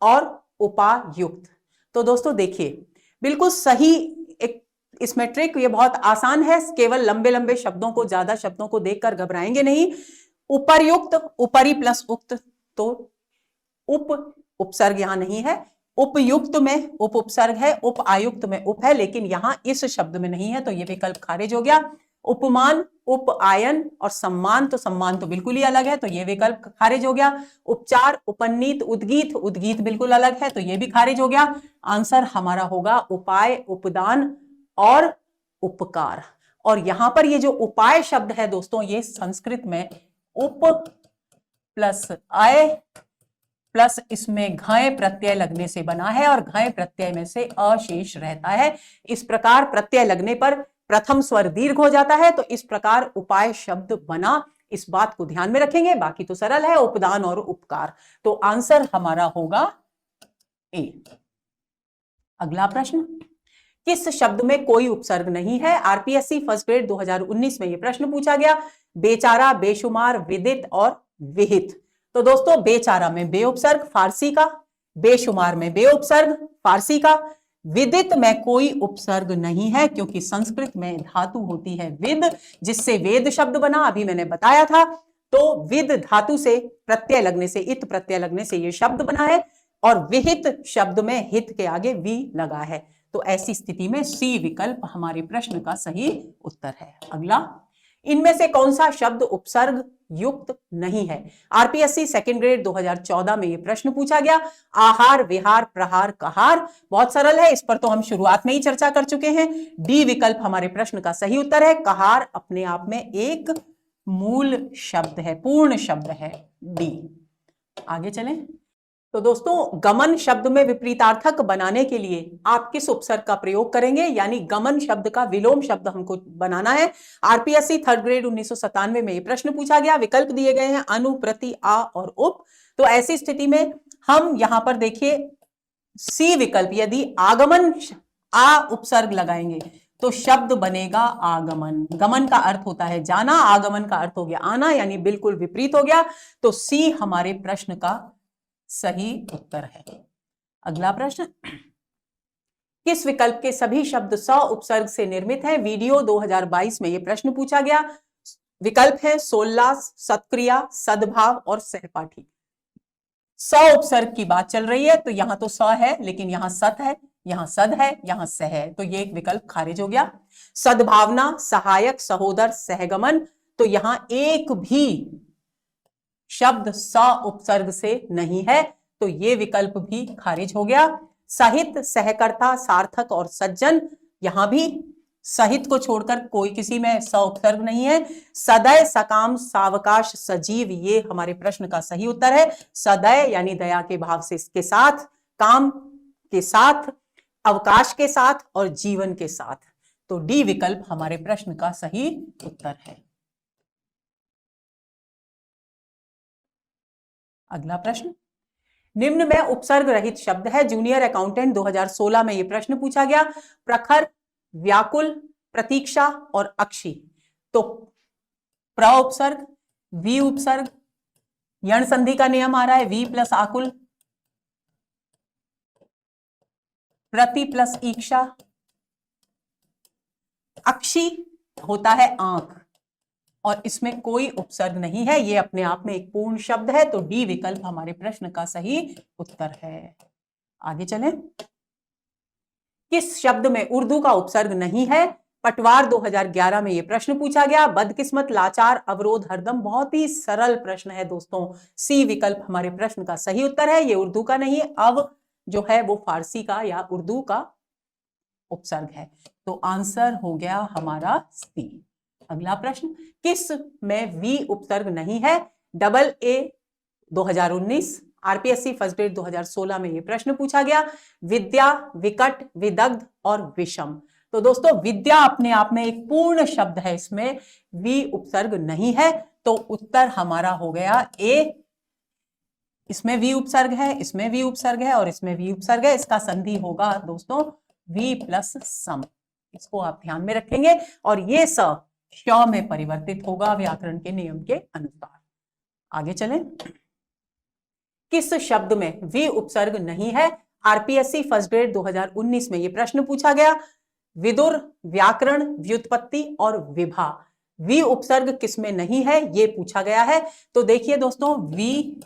और उपायुक्त। तो दोस्तों देखिए, बिल्कुल सही एक इसमें ट्रिक, ये बहुत आसान है। केवल लंबे लंबे शब्दों को, ज्यादा शब्दों को देखकर घबराएंगे नहीं। उपर्युक्त, उपरी प्लस उक्त, तो उप उपसर्ग यहां नहीं है। उपयुक्त में उप उपसर्ग है, उप आयुक्त में उप है, लेकिन यहां इस शब्द में नहीं है, तो यह विकल्प खारिज हो गया। उपमान, उप आयन और सम्मान, तो सम्मान तो बिल्कुल ही अलग है, तो यह विकल्प खारिज हो गया। उपचार, उपनीत, उद्गीत, उद्गीत बिल्कुल अलग है, तो यह भी खारिज हो गया। आंसर हमारा होगा उपाय, उपदान और उपकार। और यहां पर ये जो उपाय शब्द है दोस्तों, ये संस्कृत में उप प्लस आय प्लस इसमें घय प्रत्यय लगने से बना है और घय प्रत्यय में से अशेष रहता है। इस प्रकार प्रत्यय लगने पर प्रथम स्वर दीर्घ हो जाता है, तो इस प्रकार उपाय शब्द बना। इस बात को ध्यान में रखेंगे, बाकी तो सरल है, उपदान और उपकार। तो आंसर हमारा होगा ए। अगला प्रश्न, किस शब्द में कोई उपसर्ग नहीं है? आरपीएससी फर्स्ट ग्रेड 2019 में यह प्रश्न पूछा गया। बेचारा, बेशुमार, विदित और विहित। तो दोस्तों, बेचारा में बे उपसर्ग फारसी का, बेशुमार में बे उपसर्ग फारसी का, विदित में कोई उपसर्ग नहीं है, क्योंकि संस्कृत में धातु होती है विद, जिससे वेद शब्द बना, अभी मैंने बताया था। तो विद धातु से प्रत्यय लगने से, इत प्रत्यय लगने से यह शब्द बना है, और विहित शब्द में हित के आगे वी लगा है। तो ऐसी स्थिति में सी विकल्प हमारे प्रश्न का सही उत्तर है। अगला, इनमें से कौन सा शब्द उपसर्ग युक्त नहीं है? आरपीएससी सेकंड ग्रेड 2014 में यह प्रश्न पूछा गया। आहार, विहार, प्रहार, कहार। बहुत सरल है, इस पर तो हम शुरुआत में ही चर्चा कर चुके हैं। डी विकल्प हमारे प्रश्न का सही उत्तर है। कहार अपने आप में एक मूल शब्द है, पूर्ण शब्द है। डी। आगे चलें। तो दोस्तों, गमन शब्द में विपरीतार्थक बनाने के लिए आप किस उपसर्ग का प्रयोग करेंगे? यानी गमन शब्द का विलोम शब्द हमको बनाना है। आरपीएससी थर्ड ग्रेड 1997 में यह प्रश्न पूछा गया। विकल्प दिए गए हैं अनु, प्रति, आ और उप। तो ऐसी स्थिति में हम यहां पर देखिए सी विकल्प, यदि आगमन आ उपसर्ग लगाएंगे तो शब्द बनेगा आगमन। गमन का अर्थ होता है जाना, आगमन का अर्थ हो गया आना, यानी बिल्कुल विपरीत हो गया। तो सी हमारे प्रश्न का सही उत्तर है। अगला प्रश्न, किस विकल्प के सभी शब्द स उपसर्ग से निर्मित है? वीडियो 2022 में यह प्रश्न पूछा गया। विकल्प है सोल्लास, सत्क्रिया, सद्भाव और सहपाठी। स उपसर्ग की बात चल रही है, तो यहां तो स है, लेकिन यहां सत है, यहां सद है, यहां सह है, तो ये एक विकल्प खारिज हो गया। सद्भावना, सहायक, सहोदर, सहगमन, तो यहां एक भी शब्द स उपसर्ग से नहीं है, तो ये विकल्प भी खारिज हो गया। साहित्य, सहकर्ता, सार्थक और सज्जन, यहां भी सहित को छोड़कर कोई किसी में स उपसर्ग नहीं है। सदय, सकाम, सावकाश, सजीव, ये हमारे प्रश्न का सही उत्तर है। सदय यानी दया के भाव से के साथ, काम के साथ, अवकाश के साथ और जीवन के साथ। तो डी विकल्प हमारे प्रश्न का सही उत्तर है। अगला प्रश्न, निम्न में उपसर्ग रहित शब्द है। जूनियर अकाउंटेंट 2016 में यह प्रश्न पूछा गया। प्रखर, व्याकुल, प्रतीक्षा और अक्षी। तो प्र उपसर्ग, वी उपसर्ग, यण संधि का नियम आ रहा है, वी प्लस आकुल, प्रति प्लस ईक्षा, अक्षी होता है आंख और इसमें कोई उपसर्ग नहीं है, ये अपने आप में एक पूर्ण शब्द है। तो डी विकल्प हमारे प्रश्न का सही उत्तर है। आगे चलें। किस शब्द में उर्दू का उपसर्ग नहीं है? पटवार 2011 में यह प्रश्न पूछा गया। बदकिस्मत, लाचार, अवरोध, हरदम। बहुत ही सरल प्रश्न है दोस्तों। सी विकल्प हमारे प्रश्न का सही उत्तर है। ये उर्दू का नहीं, अव जो है वो फारसी का या उर्दू का उपसर्ग है। तो आंसर हो गया हमारा सी। अगला प्रश्न, किस में वी उपसर्ग नहीं है? Double A 2019, RPSC first grade 2016 में यह प्रश्न पूछा गया। विद्या, विकट, विदग्ध और विषम। तो दोस्तों विद्या अपने आप में एक पूर्ण शब्द है, इसमें वी उपसर्ग नहीं है। तो उत्तर हमारा हो गया ए। इसमें वी उपसर्ग है, इसमें वी उपसर्ग है और इसमें वी उपसर्ग है। इसका संधि होगा दोस्तों वी प्लस सम। इसको आप ध्यान में रखेंगे और ये स श में परिवर्तित होगा व्याकरण के नियम के अनुसार। आगे चलें। किस शब्द में वी उपसर्ग नहीं है? आरपीएससी फर्स्ट ग्रेड 2019 में यह प्रश्न पूछा गया। विदुर, व्याकरण, व्युत्पत्ति और विभा। वी उपसर्ग किसमें नहीं है ये पूछा गया है। तो देखिए दोस्तों, वी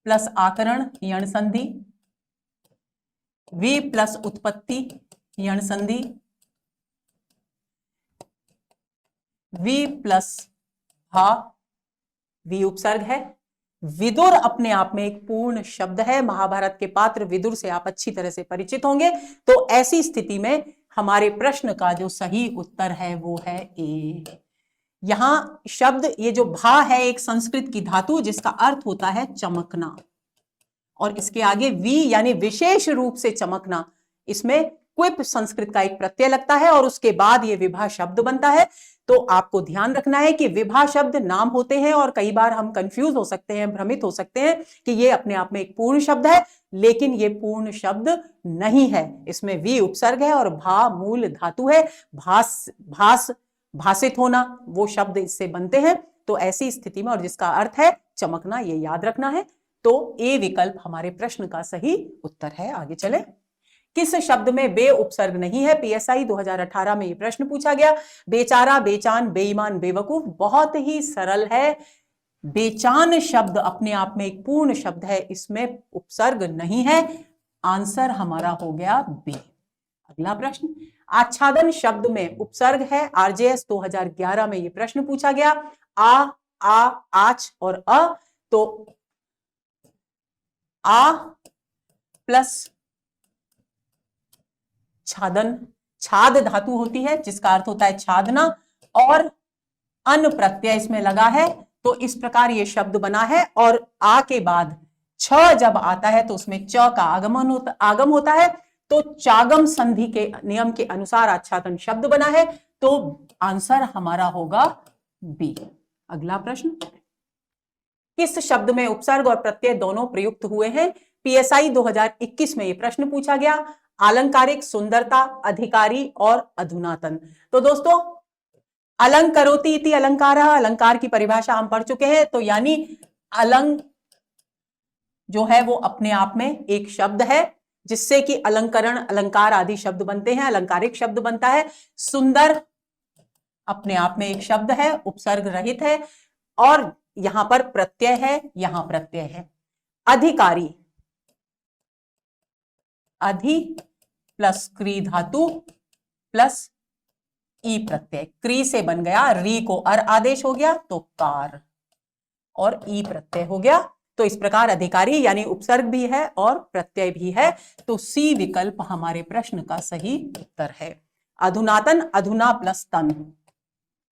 प्लस आकरण यण संधि, वी प्लस उत्पत्ति यण संधि, वी प्लस भा वी उपसर्ग है। विदुर अपने आप में एक पूर्ण शब्द है। महाभारत के पात्र विदुर से आप अच्छी तरह से परिचित होंगे। तो ऐसी स्थिति में हमारे प्रश्न का जो सही उत्तर है वो है ए। यहां शब्द ये जो भा है एक संस्कृत की धातु जिसका अर्थ होता है चमकना, और इसके आगे वी यानी विशेष रूप से चमकना, इसमें क्विप संस्कृत का एक प्रत्यय लगता है और उसके बाद ये विभा शब्द बनता है। तो आपको ध्यान रखना है कि विभा शब्द नाम होते हैं और कई बार हम कंफ्यूज हो सकते हैं, भ्रमित हो सकते हैं कि ये अपने आप में एक पूर्ण शब्द है, लेकिन ये पूर्ण शब्द नहीं है। इसमें वी उपसर्ग है और भा मूल धातु है। भासित होना वो शब्द इससे बनते हैं। तो ऐसी स्थिति में और जिसका अर्थ है चमकना, ये याद रखना है। तो ए विकल्प हमारे प्रश्न का सही उत्तर है। आगे चले। किस शब्द में बे उपसर्ग नहीं है? पीएसआई 2018 में यह प्रश्न पूछा गया। बेचारा, बेचान, बेईमान, बेवकूफ। बहुत ही सरल है। बेचान शब्द अपने आप में एक पूर्ण शब्द है, इसमें उपसर्ग नहीं है। आंसर हमारा हो गया बी। अगला प्रश्न, आच्छादन शब्द में उपसर्ग है। आरजेएस 2011 में यह प्रश्न पूछा गया। आ, आच और अ। तो आ प्लस छादन, छाद धातु होती है जिसका अर्थ होता है छादना, और अन प्रत्यय इसमें लगा है। तो इस प्रकार ये शब्द बना है और आ के बाद छ जब आता है तो उसमें च का आगम होता है। तो चागम संधि के नियम के अनुसार आच्छादन शब्द बना है। तो आंसर हमारा होगा बी। अगला प्रश्न, किस शब्द में उपसर्ग और प्रत्यय दोनों प्रयुक्त हुए हैं? पीएसआई 2021 में यह प्रश्न पूछा गया। आलंकारिक, सुंदरता, अधिकारी और अधुनातन। तो दोस्तों अलंकरोति इति अलंकारः, अलंकार की परिभाषा हम पढ़ चुके हैं। तो यानी अलंग जो है वो अपने आप में एक शब्द है जिससे कि अलंकरण, अलंकार आदि शब्द बनते हैं, अलंकारिक शब्द बनता है। सुंदर अपने आप में एक शब्द है, उपसर्ग रहित है, और यहां पर प्रत्यय है, यहां प्रत्यय है। अधिकारी, अधि प्लस क्री धातु प्लस ई प्रत्यय, क्री से बन गया, री को अर आदेश हो गया तो कार, और ई प्रत्यय हो गया। तो इस प्रकार अधिकारी यानी उपसर्ग भी है और प्रत्यय भी है। तो सी विकल्प हमारे प्रश्न का सही उत्तर है। अधुनातन, अधुना प्लस तन।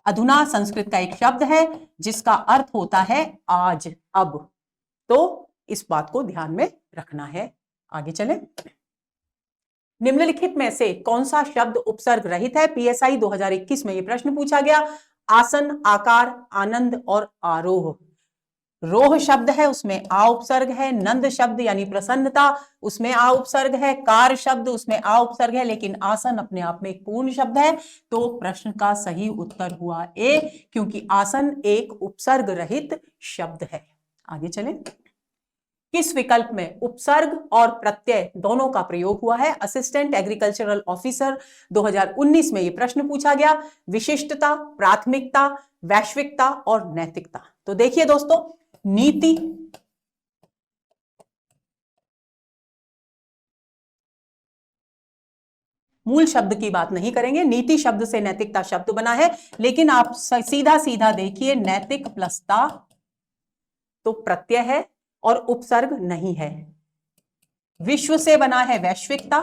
अधुना संस्कृत का एक शब्द है जिसका अर्थ होता है आज, अब। तो इस बात को ध्यान में रखना है। आगे चलें। निम्नलिखित में से कौन सा शब्द उपसर्ग रहित है? पीएसआई 2021 में यह प्रश्न पूछा गया। आसन, आकार, आनंद और आरोह। रोह शब्द है, उसमें आ उपसर्ग है। नंद शब्द यानी प्रसन्नता, उसमें आ उपसर्ग है। कार शब्द, उसमें आ उपसर्ग है, लेकिन आसन अपने आप में एक पूर्ण शब्द है। तो प्रश्न का सही उत्तर हुआ ए, क्योंकि आसन एक उपसर्ग रहित शब्द है। आगे चलें। किस विकल्प में उपसर्ग और प्रत्यय दोनों का प्रयोग हुआ है? असिस्टेंट एग्रीकल्चरल ऑफिसर 2019 में यह प्रश्न पूछा गया। विशिष्टता, प्राथमिकता, वैश्विकता और नैतिकता। तो देखिए दोस्तों, नीति, मूल शब्द की बात नहीं करेंगे, नीति शब्द से नैतिकता शब्द बना है, लेकिन आप सीधा सीधा देखिए, नैतिक प्लस ता तो प्रत्यय है और उपसर्ग नहीं है। विश्व से बना है वैश्विकता,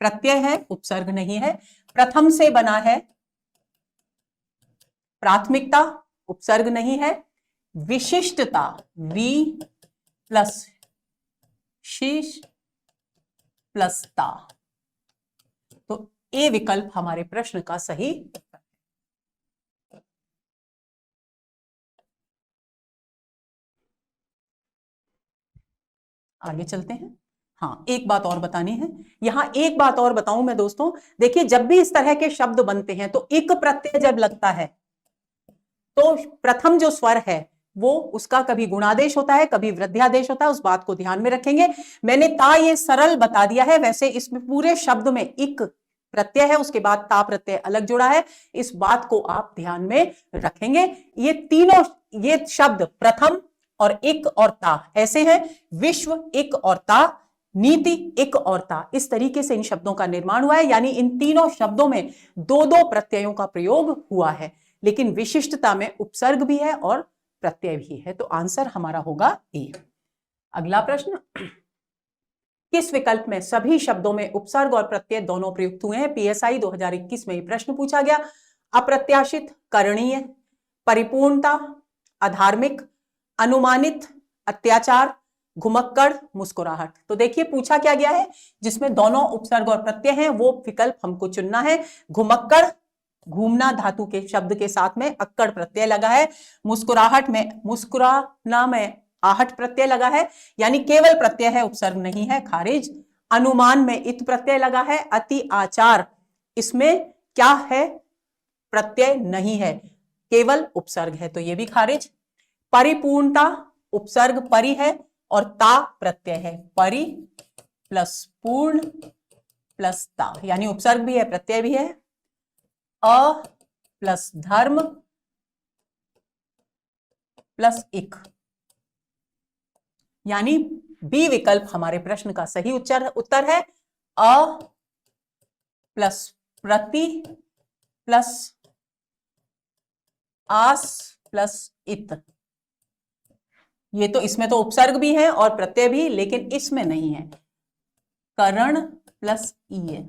प्रत्यय है, उपसर्ग नहीं है। प्रथम से बना है प्राथमिकता, उपसर्ग नहीं है। विशिष्टता, वी प्लस शीश प्लस ता। तो ए विकल्प हमारे प्रश्न का सही। आगे चलते हैं। हाँ, एक बात और बतानी है। यहां एक बात और बताऊं मैं दोस्तों, देखिए जब भी इस तरह के शब्द बनते हैं तो एक प्रत्यय जब लगता है तो प्रथम जो स्वर है वो उसका कभी गुणादेश होता है, कभी वृद्ध्यादेश होता है। उस बात को ध्यान में रखेंगे। मैंने ता ये सरल बता दिया है, वैसे इसमें पूरे शब्द में इक प्रत्यय है, उसके बाद ता प्रत्यय अलग जुड़ा है। इस बात को आप ध्यान में रखेंगे। ये तीनों, ये शब्द प्रथम और इक और ता ऐसे हैं। विश्व इक और ता, नीति इक और ता, इस तरीके से इन शब्दों का निर्माण हुआ है। यानी इन तीनों शब्दों में दो दो प्रत्ययों का प्रयोग हुआ है, लेकिन विशिष्टता में उपसर्ग भी है और प्रत्यय भी है। तो आंसर हमारा होगा ए। अगला प्रश्न, किस विकल्प में सभी शब्दों में उपसर्ग और प्रत्यय दोनों प्रयुक्त हुए हैं? पीएसआई 2021 में यह प्रश्न पूछा गया। अप्रत्याशित, करणीय, परिपूर्णता, अधार्मिक, अनुमानित, अत्याचार, घुमक्कड़, मुस्कुराहट। तो देखिए पूछा क्या गया है, जिसमें दोनों उपसर्ग और प्रत्यय हैं वो विकल्प हमको चुनना है। घुमक्कड़, घूमना धातु के शब्द के साथ में अक्कड़ प्रत्यय लगा है। मुस्कुराहट में मुस्कुराना में आहट प्रत्यय लगा है, यानी केवल प्रत्यय है, उपसर्ग नहीं है, खारिज। अनुमान में इत प्रत्यय लगा है। अति आचार, इसमें क्या है? प्रत्यय नहीं है, केवल उपसर्ग है, तो ये भी खारिज। परिपूर्णता, उपसर्ग परि है और ता प्रत्यय है। परि प्लस पूर्ण प्लस ता, यानी उपसर्ग भी है, प्रत्यय भी है। अ प्लस धर्म प्लस इक, यानी बी विकल्प हमारे प्रश्न का सही उत्तर है। अ प्लस प्रति प्लस आस प्लस इत। ये तो, इसमें तो उपसर्ग भी है और प्रत्यय भी, लेकिन इसमें नहीं है। करण प्लस ई,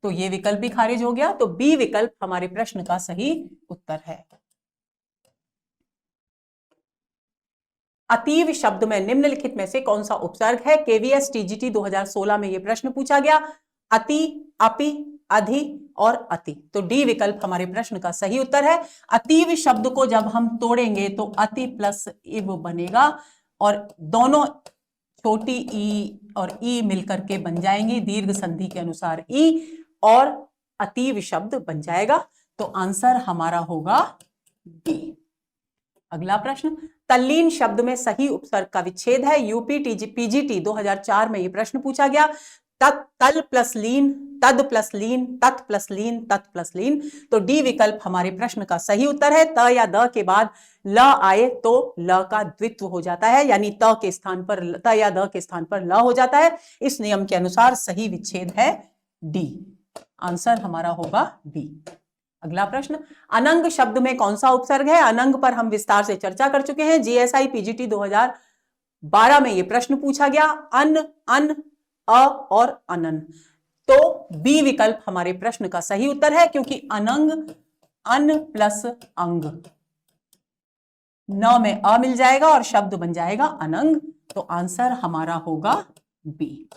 तो ये विकल्प भी खारिज हो गया। तो बी विकल्प हमारे प्रश्न का सही उत्तर है। अतीव शब्द में निम्नलिखित में से कौन सा उपसर्ग है? केवीएस टीजीटी 2016 में यह प्रश्न पूछा गया। अति, अपि, अधि और अति। तो डी विकल्प हमारे प्रश्न का सही उत्तर है। अतीव शब्द को जब हम तोड़ेंगे तो अति प्लस इव बनेगा और दोनों छोटी ई और ई मिलकर के बन जाएंगी दीर्घ संधि के अनुसार ई, और अतीव शब्द बन जाएगा। तो आंसर हमारा होगा डी। अगला प्रश्न, तल्लीन शब्द में सही उपसर्ग का विच्छेद है। यूपी पीजीटी 2004 में यह प्रश्न पूछा गया। तल प्लस लीन, तद प्लस लीन, तत् प्लस लीन, तत् प्लस लीन। तो डी विकल्प हमारे प्रश्न का सही उत्तर है। त या द के बाद ल आए तो ल का द्वित्व हो जाता है, यानी त के स्थान पर, त या द के स्थान पर ल हो जाता है। इस नियम के अनुसार सही विच्छेद है डी। आंसर हमारा होगा डी। अगला प्रश्न, अनंग शब्द में कौन सा उपसर्ग है? अनंग पर हम विस्तार से चर्चा कर चुके हैं। जीएसआई पीजीटी 2012 में यह प्रश्न पूछा गया। अन, अन, अ और अनन। तो बी विकल्प हमारे प्रश्न का सही उत्तर है, क्योंकि अनंग अन प्लस अंग, न में अ मिल जाएगा और शब्द बन जाएगा अनंग, तो आंसर हमारा होगा बी।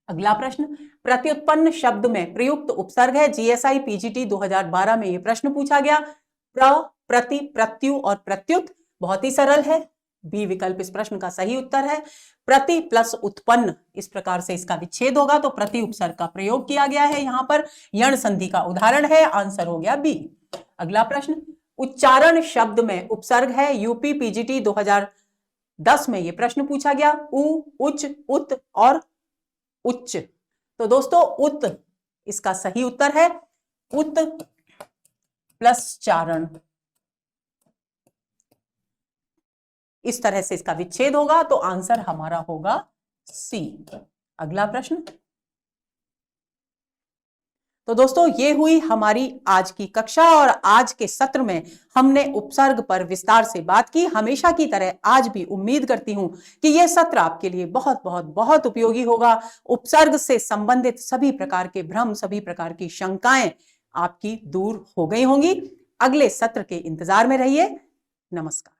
अगला प्रश्न, प्रत्युत्पन्न शब्द में प्रयुक्त उपसर्ग है। जीएसआई पीजीटी 2012 में यह प्रश्न पूछा गया। प्र, प्रति, प्रत्यु और प्रत्युत, बहुत ही सरल है, बी विकल्प इस प्रश्न का सही उत्तर है। प्रति प्लस उत्पन्न, इस प्रकार से इसका विच्छेद होगा, तो प्रति उपसर्ग का प्रयोग किया गया है यहां पर, यण संधि का उदाहरण है, आंसर हो गया बी। अगला प्रश्न, उच्चारण शब्द में उपसर्ग है। यूपी पीजीटी 2010 में यह प्रश्न पूछा गया। उ, उच्च, उत और उच्च, तो दोस्तों उत इसका सही उत्तर है, उत प्लस चारण, इस तरह से इसका विच्छेद होगा, तो आंसर हमारा होगा सी। अगला प्रश्न, तो दोस्तों ये हुई हमारी आज की कक्षा, और आज के सत्र में हमने उपसर्ग पर विस्तार से बात की। हमेशा की तरह आज भी उम्मीद करती हूं कि यह सत्र आपके लिए बहुत बहुत बहुत उपयोगी होगा। उपसर्ग से संबंधित सभी प्रकार के भ्रम, सभी प्रकार की शंकाएं आपकी दूर हो गई होंगी। अगले सत्र के इंतजार में रहिए। नमस्कार।